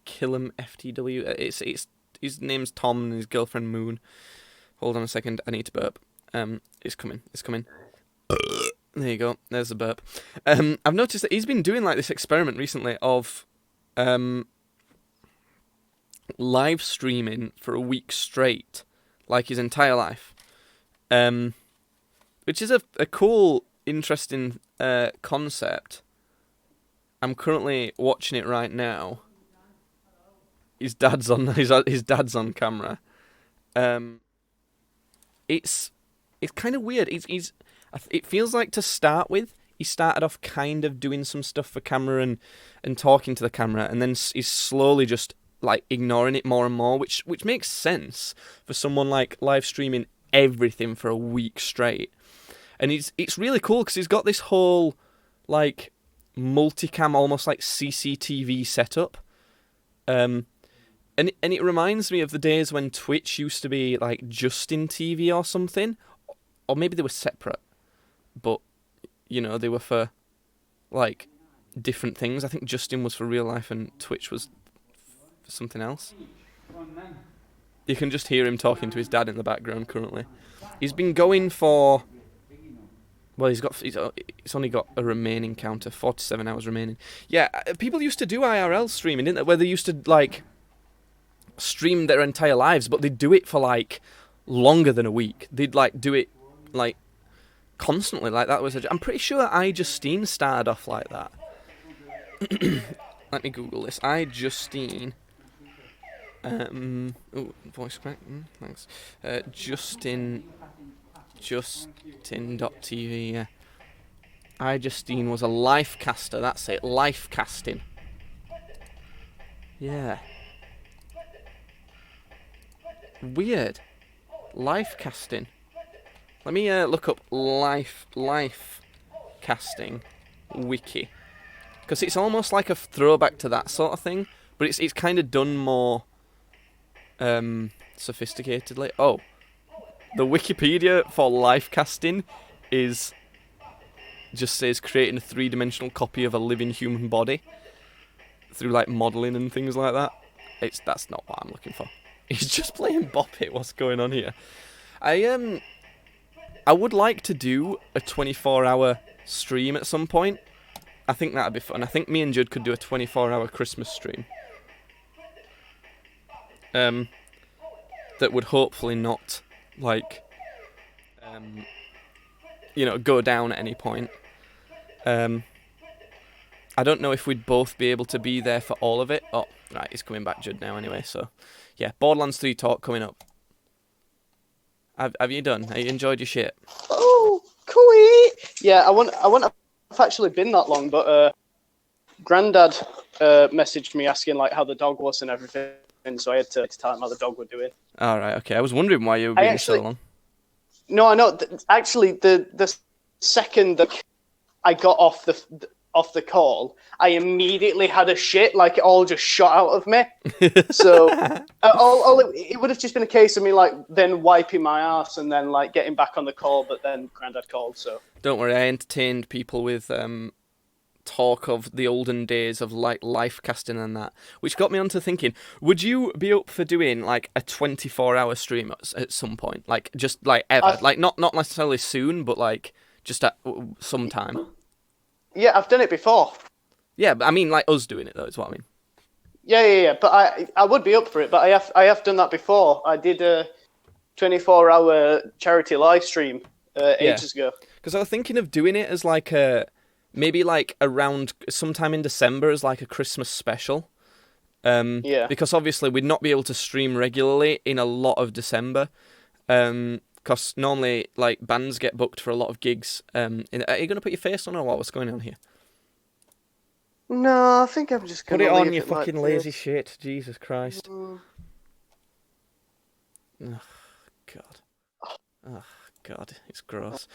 Kill'em FTW. It's his name's Tom and his girlfriend Moon. Hold on a second, I need to burp. It's coming. There you go. There's the burp. I've noticed that he's been doing this experiment recently of live streaming for a week straight, his entire life. Which is a cool, interesting concept. I'm currently watching it right now. His dad's on camera. It's kind of weird. It feels like, to start with, he started off kind of doing some stuff for camera and talking to the camera, and then he's slowly just ignoring it more and more, which makes sense for someone live streaming everything for a week straight. And it's really cool because he's got this whole multicam, almost CCTV setup. And it reminds me of the days when Twitch used to be Justin TV or something, or maybe they were separate, but they were for different things. I think Justin was for real life and Twitch was for something else. You can just hear him talking to his dad in the background currently. He's been going for, well, he's only got a remaining count of 47 hours remaining. Yeah, people used to do IRL streaming, didn't they? Where they used to stream their entire lives, but they'd do it for longer than a week. They'd do it constantly. That was I'm pretty sure iJustine started off like that. Let me Google this. iJustine. Voice crack. Thanks. Justin.tv. Yeah. iJustine was a life caster. That's it. Life casting. Yeah. Weird. Life casting. Let me look up life casting wiki. Because it's almost like a throwback to that sort of thing, but it's kind of done more sophisticatedly. Oh, the Wikipedia for life casting just says creating a 3-dimensional copy of a living human body through like modelling and things like that. That's not what I'm looking for. He's just playing Bop It. What's going on here? I would like to do a 24-hour stream at some point. I think that'd be fun. I think me and Judd could do a 24-hour Christmas stream. That would hopefully not, like, go down at any point. I don't know if we'd both be able to be there for all of it. Oh, right, he's coming back, Judd, now anyway, so... Yeah, Borderlands 3 talk coming up. Have you done? Have you enjoyed your shit? Oh, cool. Yeah, I wouldn't have actually been that long, but Grandad messaged me asking like how the dog was and everything, so I had to tell him how the dog were doing. All right, okay. I was wondering why you were being so long. No, I know. Actually, the second that I got off the call, I immediately had a shit, like it all just shot out of me. So it would have just been a case of me like then wiping my ass and then like getting back on the call, but then Grandad called. So don't worry, I entertained people with talk of the olden days of like life casting and that, which got me onto thinking, would you be up for doing like a 24-hour stream at some point, like just like ever, like not necessarily soon, but like just at some time? Yeah, I've done it before. Yeah, but I mean like us doing it though, is what I mean. Yeah. But I would be up for it, but I have done that before. I did a 24-hour charity live stream ages ago. Because I was thinking of doing it as like maybe like around sometime in December as like a Christmas special. Because obviously we'd not be able to stream regularly in a lot of December. Because normally like bands get booked for a lot of gigs. Are you going to put your face on or what? What's going on here? No, I think I'm just going to put it on, you fucking lazy shit. Jesus Christ. Oh, God. Oh, God, it's gross.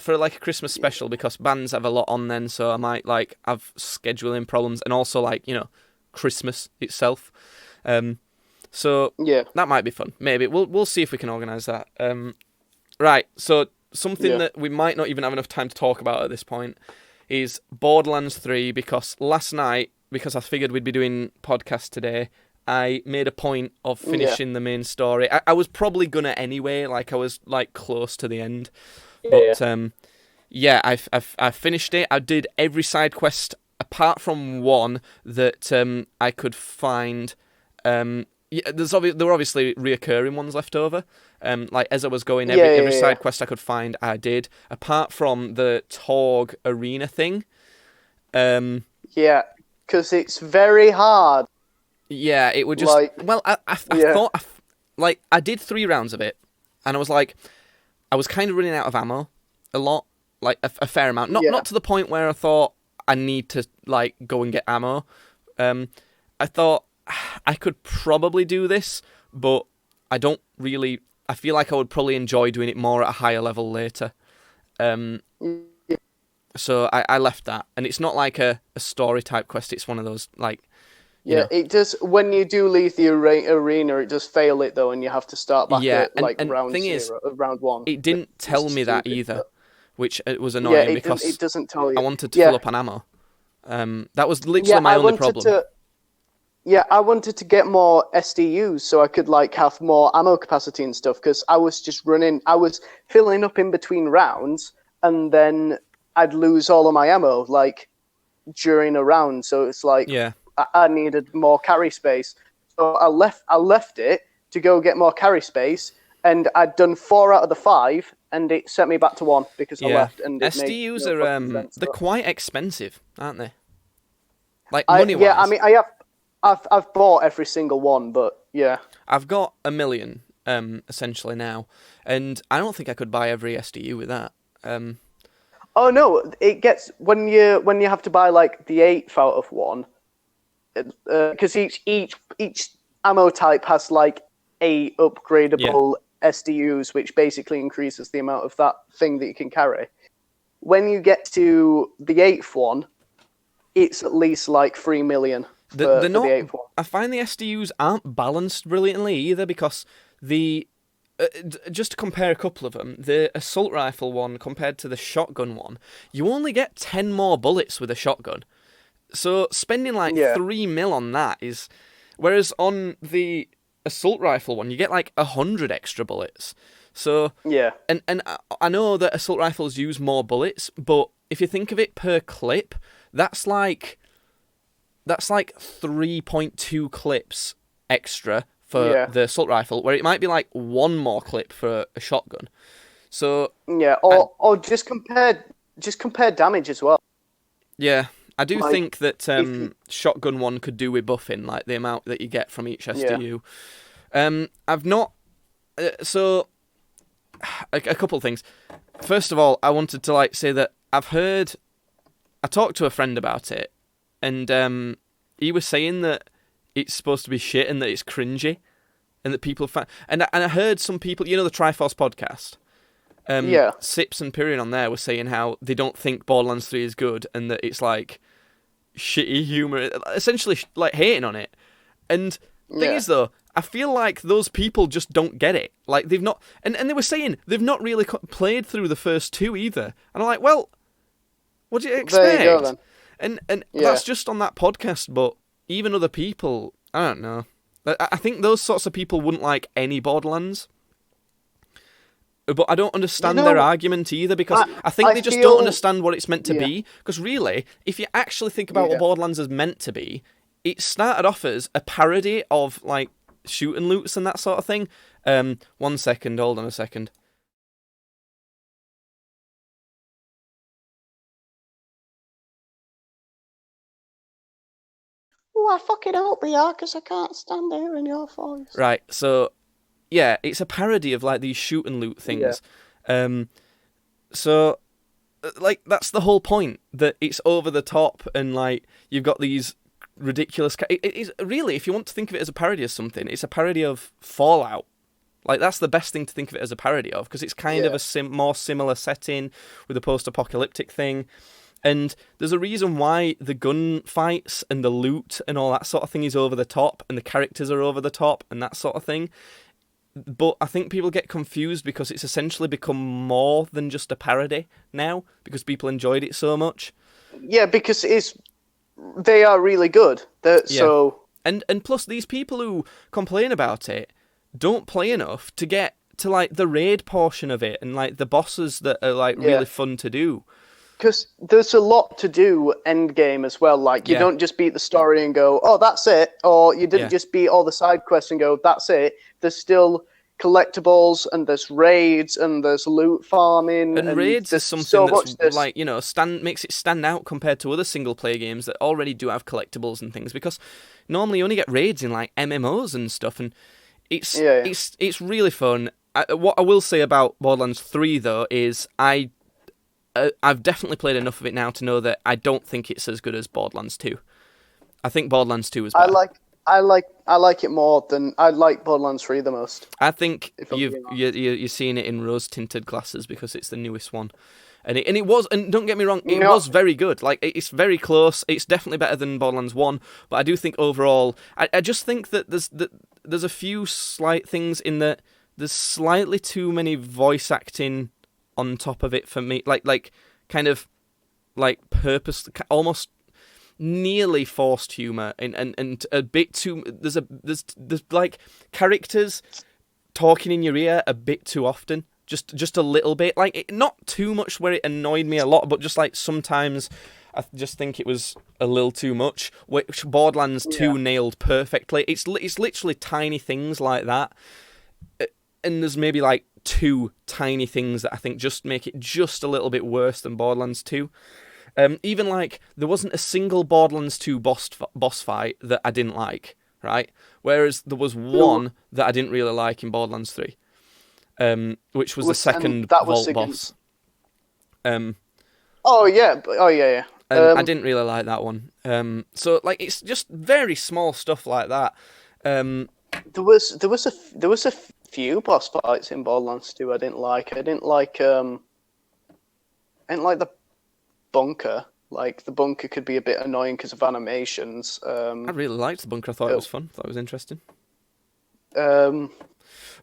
For like a Christmas special, because bands have a lot on then, so I might like have scheduling problems, and also like, Christmas itself. So that might be fun. Maybe we'll see if we can organise that. Right. So something that we might not even have enough time to talk about at this point is Borderlands 3, because last night, because I figured we'd be doing podcast today, I made a point of finishing the main story. I was probably gonna anyway, like I was like close to the end. But I finished it. I did every side quest apart from one that I could find. There were obviously reoccurring ones left over. Like as I was going, every side quest I could find, I did. Apart from the Torg arena thing. Because it's very hard. Yeah, it would just... Like, well, I thought... I did 3 rounds of it, and I was like... I was kind of running out of ammo a lot. Like, a fair amount. Not to the point where I thought I need to, like, go and get ammo. I thought I could probably do this, but I don't really... I feel like I would probably enjoy doing it more at a higher level later. So I left that. And it's not like a story-type quest. It's one of those, like... it does. When you do leave the arena, it does fail it though, and you have to start back at round thing zero, round 1. It didn't tell me that either, which was annoying because it doesn't tell you. I wanted to fill up on ammo. That was literally my only problem. I wanted to get more SDUs so I could like have more ammo capacity and stuff, because I was just running. I was filling up in between rounds, and then I'd lose all of my ammo like during a round. So it's like I needed more carry space, so I left it to go get more carry space, and I'd done 4 out of the 5, and it sent me back to 1 because I left. And SDUs are they're quite expensive, aren't they? Like money wise. Yeah, I mean, I've bought every single one, but yeah, I've got 1 million essentially now, and I don't think I could buy every SDU with that. Oh no, it gets when you have to buy like the 8th out of one. Because each ammo type has like 8 upgradable SDUs, which basically increases the amount of that thing that you can carry. When you get to the 8th one, it's at least like 3 million for the 8th one. I find the SDUs aren't balanced brilliantly either, because just to compare a couple of them, the assault rifle one compared to the shotgun one, you only get 10 more bullets with a shotgun. So spending like 3 mil on that is... Whereas on the assault rifle one, you get like 100 extra bullets. So... Yeah. And I know that assault rifles use more bullets, but if you think of it per clip, that's like 3.2 clips extra for the assault rifle, where it might be like 1 more clip for a shotgun. So or just compare damage as well. Yeah, I do think that shotgun one could do with buffing, like the amount that you get from each SDU. I've not. So a couple of things. First of all, I wanted to say that I talked to a friend about it, and he was saying that it's supposed to be shit and that it's cringy, and that people and I heard some people, the Triforce podcast, Sips and Pyrion on there were saying how they don't think Borderlands 3 is good, and that it's like shitty humor, essentially like hating on it. And thing is though, I feel like those people just don't get it. Like they've not, and they were saying they've not really played through the first 2 either. And I'm like, well, what do you expect? There you go, then. And that's just on that podcast, but even other people, I don't know. I think those sorts of people wouldn't like any Borderlands. But I don't understand their argument either, because I think they just don't understand what it's meant to be. Because really, if you actually think about what Borderlands is meant to be, it started off as a parody of like shoot and loots and that sort of thing. 1 second, hold on a second. Oh, I fucking hope we are, because I can't stand hearing your voice. Right, so yeah, it's a parody of like these shoot and loot things. So like that's the whole point, that it's over the top and like you've got these ridiculous. It is really, if you want to think of it as a parody of something, it's a parody of Fallout. Like that's the best thing to think of it as a parody of, because it's kind of a more similar setting with a post-apocalyptic thing. And there's a reason why the gun fights and the loot and all that sort of thing is over the top, and the characters are over the top and that sort of thing. But I think people get confused because it's essentially become more than just a parody now, because people enjoyed it so much. Yeah, because they are really good. So and plus these people who complain about it don't play enough to get to like the raid portion of it and like the bosses that are like really fun to do. Because there's a lot to do end game as well. Like, you don't just beat the story and go, oh, that's it. Or you didn't just beat all the side quests and go, that's it. There's still collectibles, and there's raids, and there's loot farming. And raids is something that's, like, makes it stand out compared to other single-player games that already do have collectibles and things. Because normally you only get raids in, like, MMOs and stuff. And it's really fun. What I will say about Borderlands 3, though, is I've definitely played enough of it now to know that I don't think it's as good as Borderlands 2. I think Borderlands 2 is better. I like it more than I like Borderlands 3 the most. I think you're seeing it in rose-tinted glasses because it's the newest one, and don't get me wrong, it was very good. Like, it's very close. It's definitely better than Borderlands 1, but I do think overall, I just think that there's a few slight things in that there's slightly too many voice acting on top of it for me, like kind of like purpose, almost nearly forced humor, and a bit too. There's like characters talking in your ear a bit too often, just a little bit, like not too much where it annoyed me a lot, but just like sometimes I just think it was a little too much, which Borderlands 2 nailed perfectly. It's literally tiny things like that, and there's maybe like 2 tiny things that I think just make it just a little bit worse than Borderlands 2. Even like there wasn't a single Borderlands 2 boss fight that I didn't like, right? Whereas there was one that I didn't really like in Borderlands 3, which was the second vault boss. Oh yeah. I didn't really like that one. So like it's just very small stuff like that. There was a few boss fights in Borderlands 2 I didn't like. I didn't like the bunker. Like the bunker could be a bit annoying because of animations. I really liked the bunker. I thought it was fun. Thought it was interesting. Um,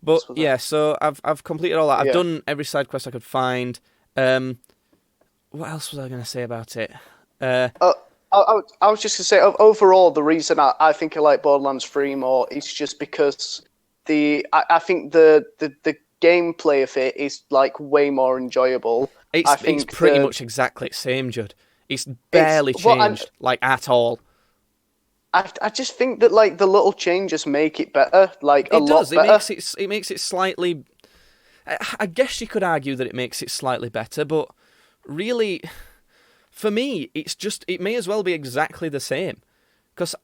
But yeah, so I've completed all that. I've Yeah. done every side quest I could find. What else was I going to say about it? I was just gonna say overall the reason I think I like Borderlands 3 more is just because I think the gameplay of it is like way more enjoyable. I think It's pretty much exactly the same, Judd. It's barely changed, like at all. I just think that like the little changes make it better, like a It lot does. better. It makes it slightly. I guess you could argue that it makes it slightly better, but really, for me, it may as well be exactly the same, because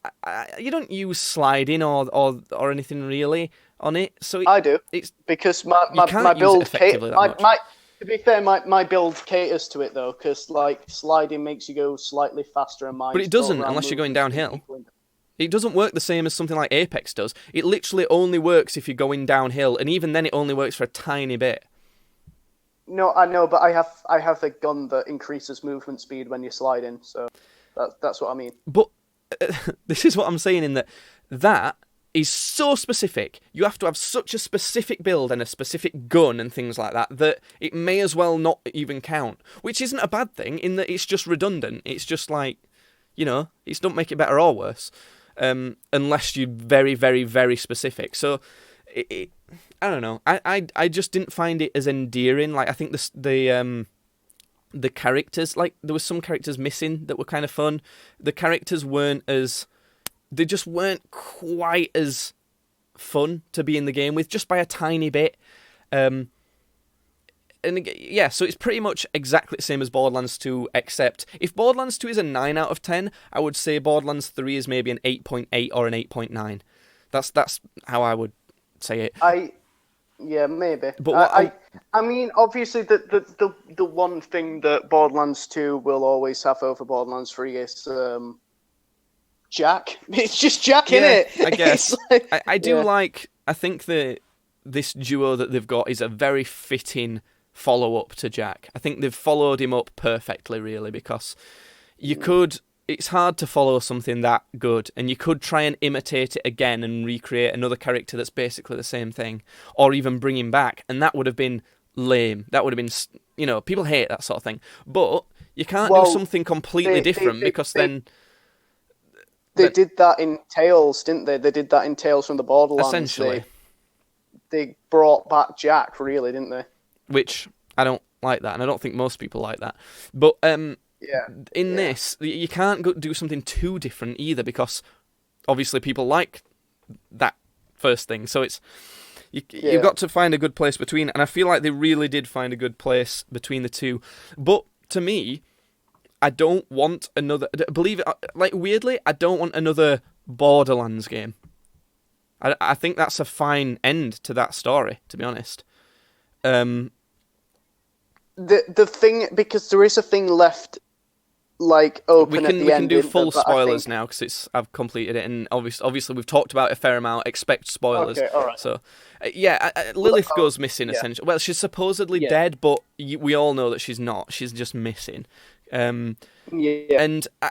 you don't use sliding or anything really on it. So I do. It's Because you can't use it effectively that much. to be fair, my build caters to it though, because like sliding makes you go slightly faster and But it doesn't unless you're going downhill. It doesn't work the same as something like Apex does. It literally only works if you're going downhill, and even then it only works for a tiny bit. No, I know, but I have a gun that increases movement speed when you're sliding, so that's what I mean. But this is what I'm saying in that is so specific. You have to have such a specific build and a specific gun and things like that that it may as well not even count. Which isn't a bad thing in that it's just redundant. It's just like, it don't make it better or worse. Unless you're very, very, very specific. So, I don't know. I just didn't find it as endearing. Like, I think the characters, like, there was some characters missing that were kind of fun. The characters they just weren't quite as fun to be in the game with, just by a tiny bit. And yeah, so it's pretty much exactly the same as Borderlands 2, except if Borderlands 2 is a 9 out of 10, I would say Borderlands 3 is maybe an 8.8 or an 8.9. That's how I would say it. Yeah, maybe. But I mean, obviously, the one thing that Borderlands 2 will always have over Borderlands 3 is Jack. It's just Jack, innit? I guess. Like, I do like. I think that this duo that they've got is a very fitting follow-up to Jack. I think they've followed him up perfectly, really, because it's hard to follow something that good, and you could try and imitate it again and recreate another character that's basically the same thing, or even bring him back, and that would have been lame. That would have been, people hate that sort of thing. But you can't do something completely different because then... They did that in Tales, didn't they? They did that in Tales from the Borderlands. Essentially. They brought back Jack, really, didn't they? Which, I don't like that, and I don't think most people like that. But this, you can't do something too different either, because obviously people like that first thing. So you've got to find a good place between, and I feel like they really did find a good place between the two. But to me, I don't want another... Believe it, like, weirdly, I don't want another Borderlands game. I think that's a fine end to that story, to be honest. The thing, because there is a thing left, like, open at the end. We can do full spoilers now, because I've completed it, and obviously we've talked about it a fair amount. Expect spoilers. Okay, all right. So, Lilith goes missing, essentially. Well, she's supposedly dead, but we all know that she's not. She's just missing. And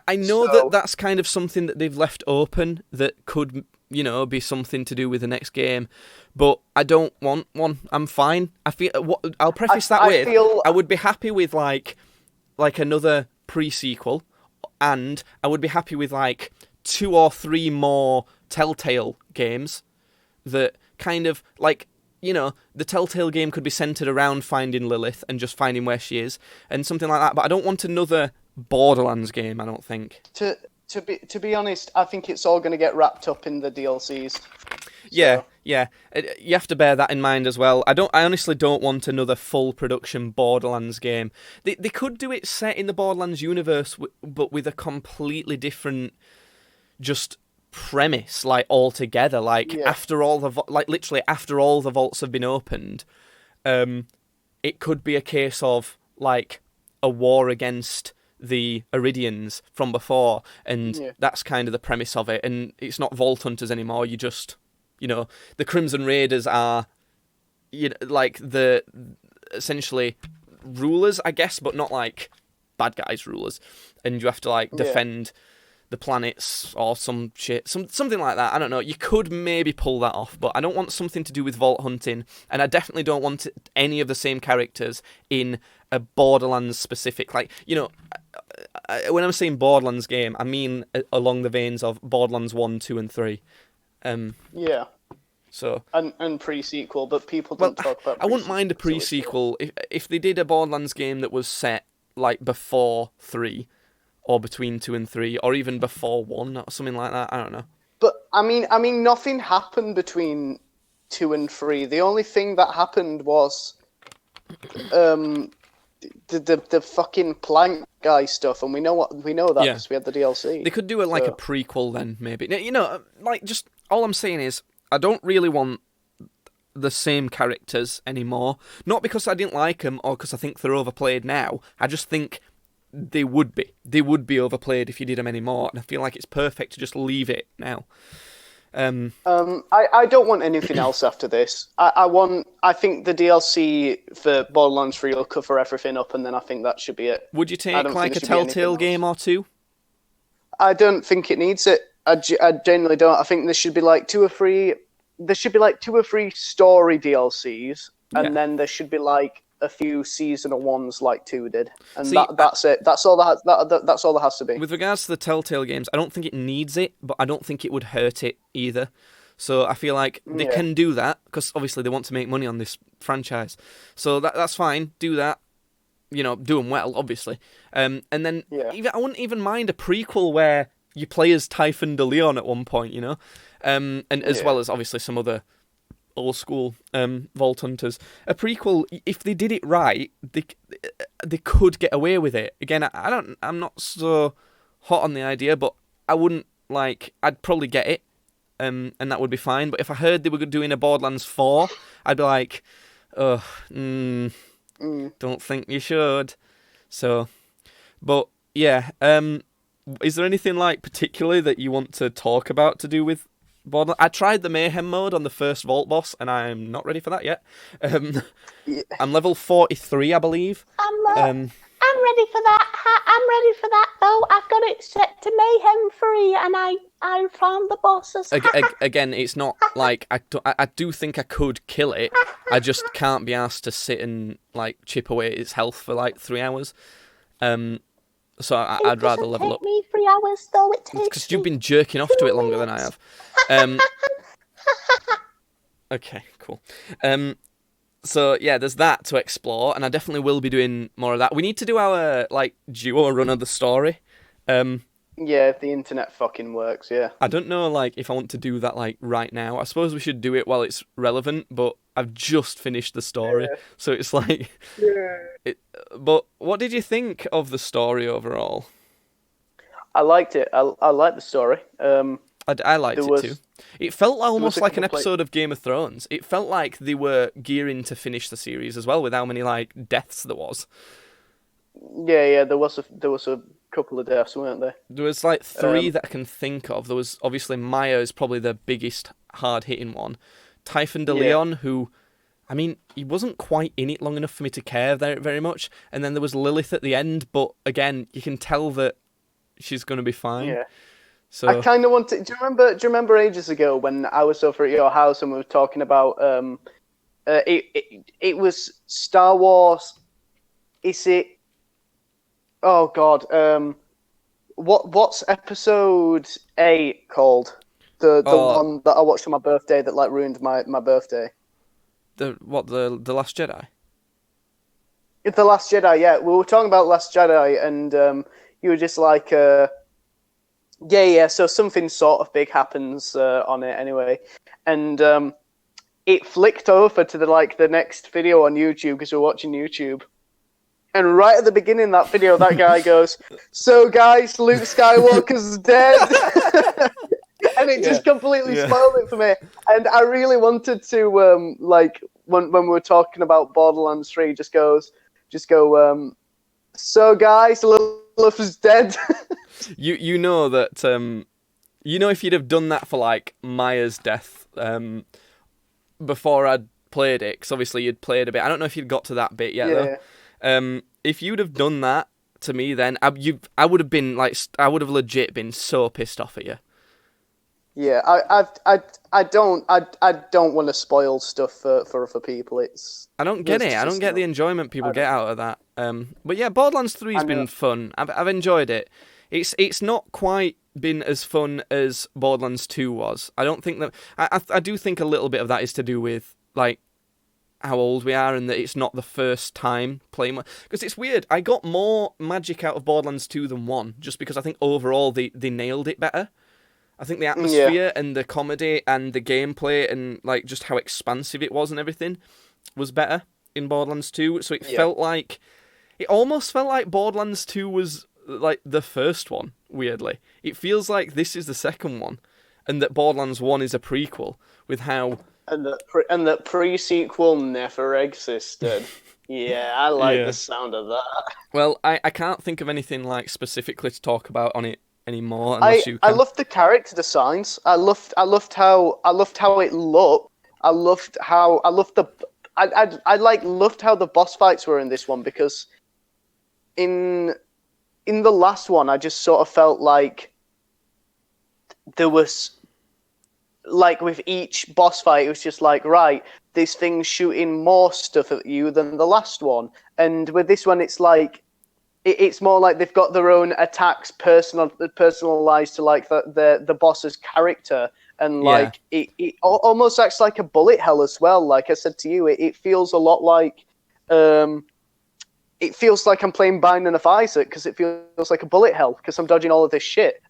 I know that's kind of something that they've left open that could, be something to do with the next game, but I don't want one. I'm fine. I'll preface that with I would be happy with like another pre-sequel, and I would be happy with like 2 or 3 more Telltale games that kind of like, the Telltale game could be centered around finding Lilith and just finding where she is and something like that. But I don't want another Borderlands game, I don't think. To be honest, I think it's all going to get wrapped up in the DLCs. So. Yeah. You have to bear that in mind as well. I honestly don't want another full production Borderlands game. They could do it set in the Borderlands universe, but with a completely different, just premise, like altogether. After all literally after all the vaults have been opened, it could be a case of like a war against the Iridians from before, and that's kind of the premise of it. And it's not Vault Hunters anymore. You just you know, the Crimson Raiders are, you know, like the essentially rulers, I guess, but not like bad guys rulers, and you have to like defend the planets or some shit, something like that. I don't know. You could maybe pull that off, but I don't want something to do with vault hunting, and I definitely don't want any of the same characters in a Borderlands specific. Like, you know, when I'm saying Borderlands game, I mean along the veins of Borderlands 1, 2, and 3. Yeah. So and pre-sequel, but people don't talk about. I wouldn't mind a pre-sequel if they did a Borderlands game that was set like before 3, or between 2 and 3, or even before 1, or something like that. I don't know. But I mean, nothing happened between 2 and 3. The only thing that happened was, the fucking plank guy stuff, and we know that because we had the DLC. They could do it like a prequel then, maybe. You know, like, just all I'm saying is I don't really want the same characters anymore. Not because I didn't like them or because I think they're overplayed now. I just think they would be overplayed if you did them anymore, and I feel like it's perfect to just leave it now. I don't want anything else after this. I think the DLC for Borderlands 3 will cover everything up, and then I think that should be it. Would you take like a Telltale game or two? I don't think it needs it. I genuinely don't. I think there should be like 2 or 3. There should be like 2 or 3 story DLCs, and then there should be like a few seasonal ones like 2 did, and that's it. That's all that's all there has to be. With regards to the Telltale games, I don't think it needs it, but I don't think it would hurt it either. So I feel like they can do that because obviously they want to make money on this franchise. So that's fine. Do that. You know, do them well, obviously. And then I wouldn't even mind a prequel where you play as Typhon de Leon at one point. You know, and as well as obviously some other old school Vault Hunters. A prequel, if they did it right, they could get away with it. Again, I'm not so hot on the idea, but I'd probably get it, and that would be fine. But if I heard they were doing a Borderlands 4, I'd be like, don't think you should. So, but yeah, is there anything like particularly that you want to talk about to do with Borderlands? I tried the Mayhem mode on the first Vault boss, and I'm not ready for that yet. I'm level 43, I believe. I'm ready for that. I'm ready for that, though. I've got it set to Mayhem 3, and I found the bosses. Again, it's not like I do think I could kill it. I just can't be asked to sit and like chip away at its health for like 3 hours. So I'd rather level up. It doesn't take me 3 hours, though. It takes because you've been jerking off to it longer than I have. Okay, cool. So yeah, there's that to explore, and I definitely will be doing more of that. We need to do our like duo run of the story. Yeah, if the internet fucking works, yeah. I don't know, like, if I want to do that, like, right now. I suppose we should do it while it's relevant, but I've just finished the story, so it's like... Yeah. But what did you think of the story overall? I liked it. I liked the story. I liked it too. It felt almost like an episode of Game of Thrones. It felt like they were gearing to finish the series as well, with how many, like, deaths there was. Yeah, there was a couple of deaths, weren't there? There was like 3 that I can think of. There was obviously Maya is probably the biggest hard-hitting one. Typhon de Leon, who, I mean, he wasn't quite in it long enough for me to care very much. And then there was Lilith at the end, but again, you can tell that she's going to be fine. Yeah. So I kind of want to. Do you remember ages ago when I was over at your house and we were talking about it was Star Wars? Is it? Oh God, what's episode 8 called? The one that I watched on my birthday that like ruined my birthday. The Last Jedi? It's The Last Jedi, yeah. We were talking about Last Jedi, and you were just like, yeah. So something sort of big happens on it anyway, and it flicked over to the next video on YouTube because we're watching YouTube. And right at the beginning of that video, that guy goes, "So guys, Luke Skywalker's dead." And it just completely spoiled it for me. And I really wanted to, like, when we were talking about Borderlands 3, just go, "So guys, Lilith is dead." You know that You know, if you'd have done that for like Maya's death before I'd played it, because obviously you'd played a bit. I don't know if you'd got to that bit yet though. If you'd have done that to me, then I would have been like, I would have legit been so pissed off at you. Yeah, I don't want to spoil stuff for people. I don't get it. I don't get the enjoyment people get out of that. But yeah, Borderlands 3's been fun. I've enjoyed it. It's not quite been as fun as Borderlands 2 was. I don't think that. I do think a little bit of that is to do with like how old we are and that it's not the first time playing. Because it's weird. I got more magic out of Borderlands 2 than 1, just because I think overall they nailed it better. I think the atmosphere and the comedy and the gameplay and like just how expansive it was and everything was better in Borderlands 2. So it almost felt like Borderlands 2 was like the first one, weirdly. It feels like this is the second one and that Borderlands 1 is a prequel with how... And that pre-sequel never existed. Yeah, I like the sound of that. Well, I can't think of anything like specifically to talk about on it anymore. Unless you can. I loved the character designs. I loved how it looked. I loved how the boss fights were in this one, because in the last one I just sort of felt like there was, like, with each boss fight, it was just like, right, this thing's shooting more stuff at you than the last one. And with this one, it's like, it's more like they've got their own attacks personalized to like the boss's character. And like, it almost acts like a bullet hell as well. Like I said to you, it feels a lot like, it feels like I'm playing Binding of Isaac, because it feels like a bullet hell, because I'm dodging all of this shit.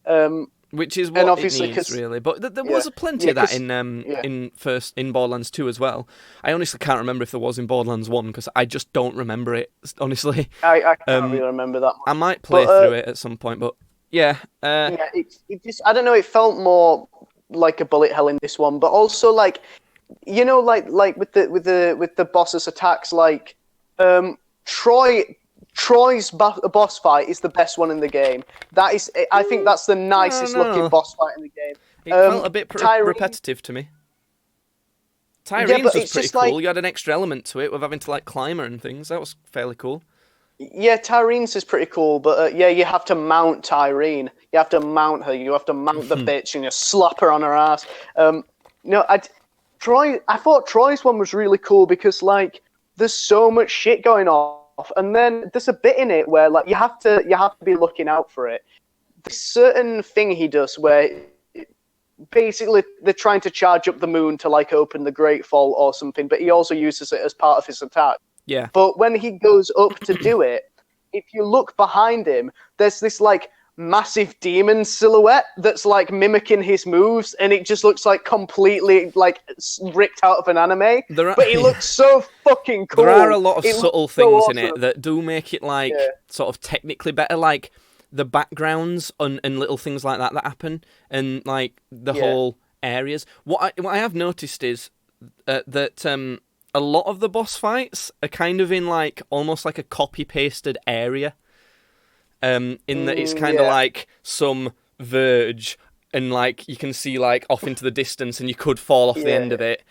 Which is what it needs, really. But there was plenty of that in Borderlands 2 as well. I honestly can't remember if there was in Borderlands 1, because I just don't remember it, honestly. I can't really remember that much. I might play through it at some point, but yeah. It just, I don't know, it felt more like a bullet hell in this one, but also like, you know, like with the boss's attacks, like Troy's boss fight is the best one in the game. That is, I think that's the nicest looking boss fight in the game. It felt a bit repetitive to me. Tyrene's was pretty cool. Like, you had an extra element to it with having to like climb her and things. That was fairly cool. Yeah, Tyrene's is pretty cool, but you have to mount Tyrene. You have to mount her. You have to mount the bitch and you slap her on her ass. I thought Troy's one was really cool because like there's so much shit going on. And then there's a bit in it where like you have to be looking out for it. This certain thing he does where basically they're trying to charge up the moon to like open the Great Fall or something, but he also uses it as part of his attack. Yeah. But when he goes up to do it, if you look behind him, there's this like massive demon silhouette that's like mimicking his moves, and it just looks like completely like ripped out of an anime. But it looks so fucking cool. There are a lot of subtle things in it that do make it like sort of technically better, like the backgrounds and little things like that happen, and like the whole areas. What I have noticed is that a lot of the boss fights are kind of in like almost like a copy pasted area. In that it's kind of like some verge, and like you can see like off into the distance, and you could fall off the end of it.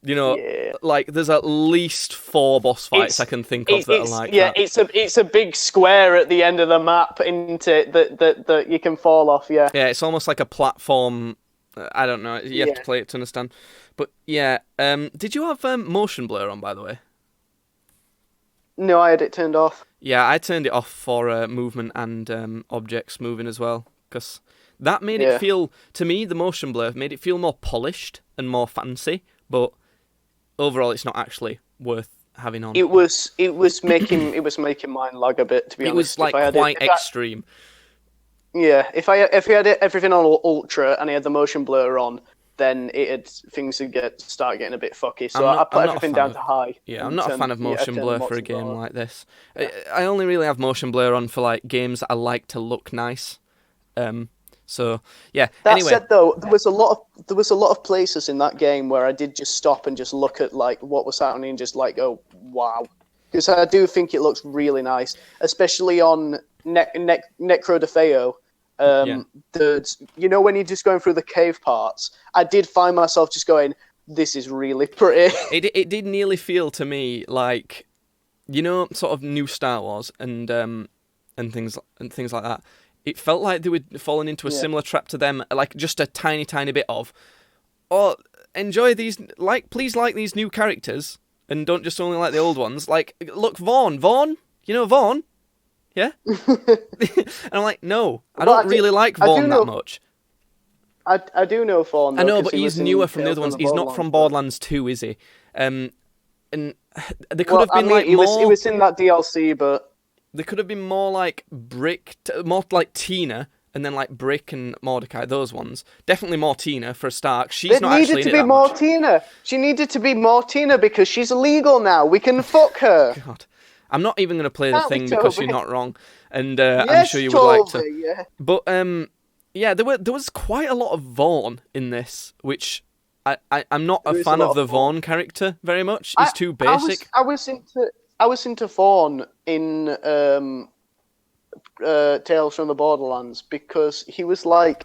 You know, like there's at least 4 boss fights I can think of that are like that. Yeah, it's a big square at the end of the map into that you can fall off. Yeah, it's almost like a platform. I don't know. You have to play it to understand. But yeah, did you have motion blur on, by the way? No, I had it turned off. Yeah, I turned it off for movement and objects moving as well, because that made it feel, to me, the motion blur made it feel more polished and more fancy, but overall it's not actually worth having on. It was making mine lag a bit, to be honest. It was like quite extreme. If I had everything on ultra and I had the motion blur on, then things would start getting a bit fucky. So I put everything down to high. Yeah, I'm not a fan of motion blur for a game like this. I only really have motion blur on for like games that I like to look nice. So yeah. That said, though, there was a lot of places in that game where I did just stop and just look at like what was happening and just like, oh wow, because I do think it looks really nice, especially on Necro de Feo. When you're just going through the cave parts, I did find myself just going, this is really pretty. It did nearly feel to me like, sort of new Star Wars and things like that. It felt like they were falling into a similar trap to them, like just a tiny, tiny bit of, enjoy these, please like these new characters, and don't just only like the old ones. Like, look, Vaughn, Vaughn? Yeah? And I'm like, no, I don't really like Vaughn that much. I do know Vaughn, though, I know, but he's newer from the other ones. He's not from Borderlands 2, is he? And there could have been more... He was in that DLC, but... There could have been more like more like Tina, and then like Brick and Mordecai, those ones. Definitely more Tina for a start. She's not actually in it that much. Tina. She needed to be more Tina because she's illegal now. We can fuck her. God. I'm not even going to play the thing because you're not wrong. And I'm sure you would like to. Yeah. But there was quite a lot of Vaughn in this, which I'm not a fan of the Vaughn character very much. He's too basic. I was into Vaughn in Tales from the Borderlands because he was like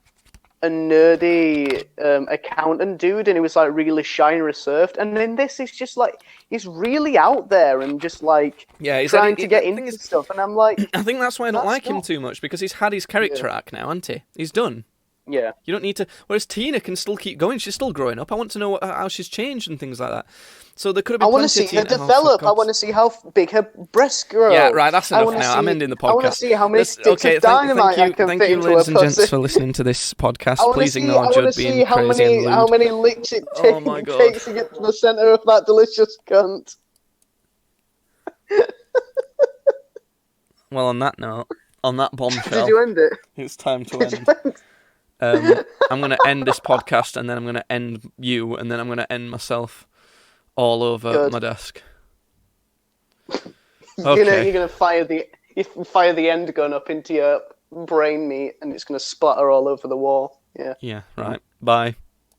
a nerdy accountant dude, and he was like really shy and reserved. And in this, he's just like he's really out there and just like he's trying to get into stuff. And I'm like, I think that's why I don't like him too much, because he's had his character arc now, hasn't he? He's done. Yeah. You don't need to. Whereas Tina can still keep going. She's still growing up. I want to know how she's changed and things like that. So there could have been. I want to see her develop. I want to see how big her breasts grow. Yeah, right. That's enough now. I'm ending the podcast. I want to see how many sticks of dynamite I can fit into her pussy. Thank you, ladies and gents, for listening to this podcast. Please ignore Judd being crazy and lewd. How many licks it takes to get to the centre of that delicious cunt. Well, on that note, on that bombshell, did you end it? It's time to end. I'm going to end this podcast, and then I'm going to end you, and then I'm going to end myself all over my desk. Okay. You're going to fire the end gun up into your brain meat, and it's going to splatter all over the wall. Yeah. Yeah, right. Bye.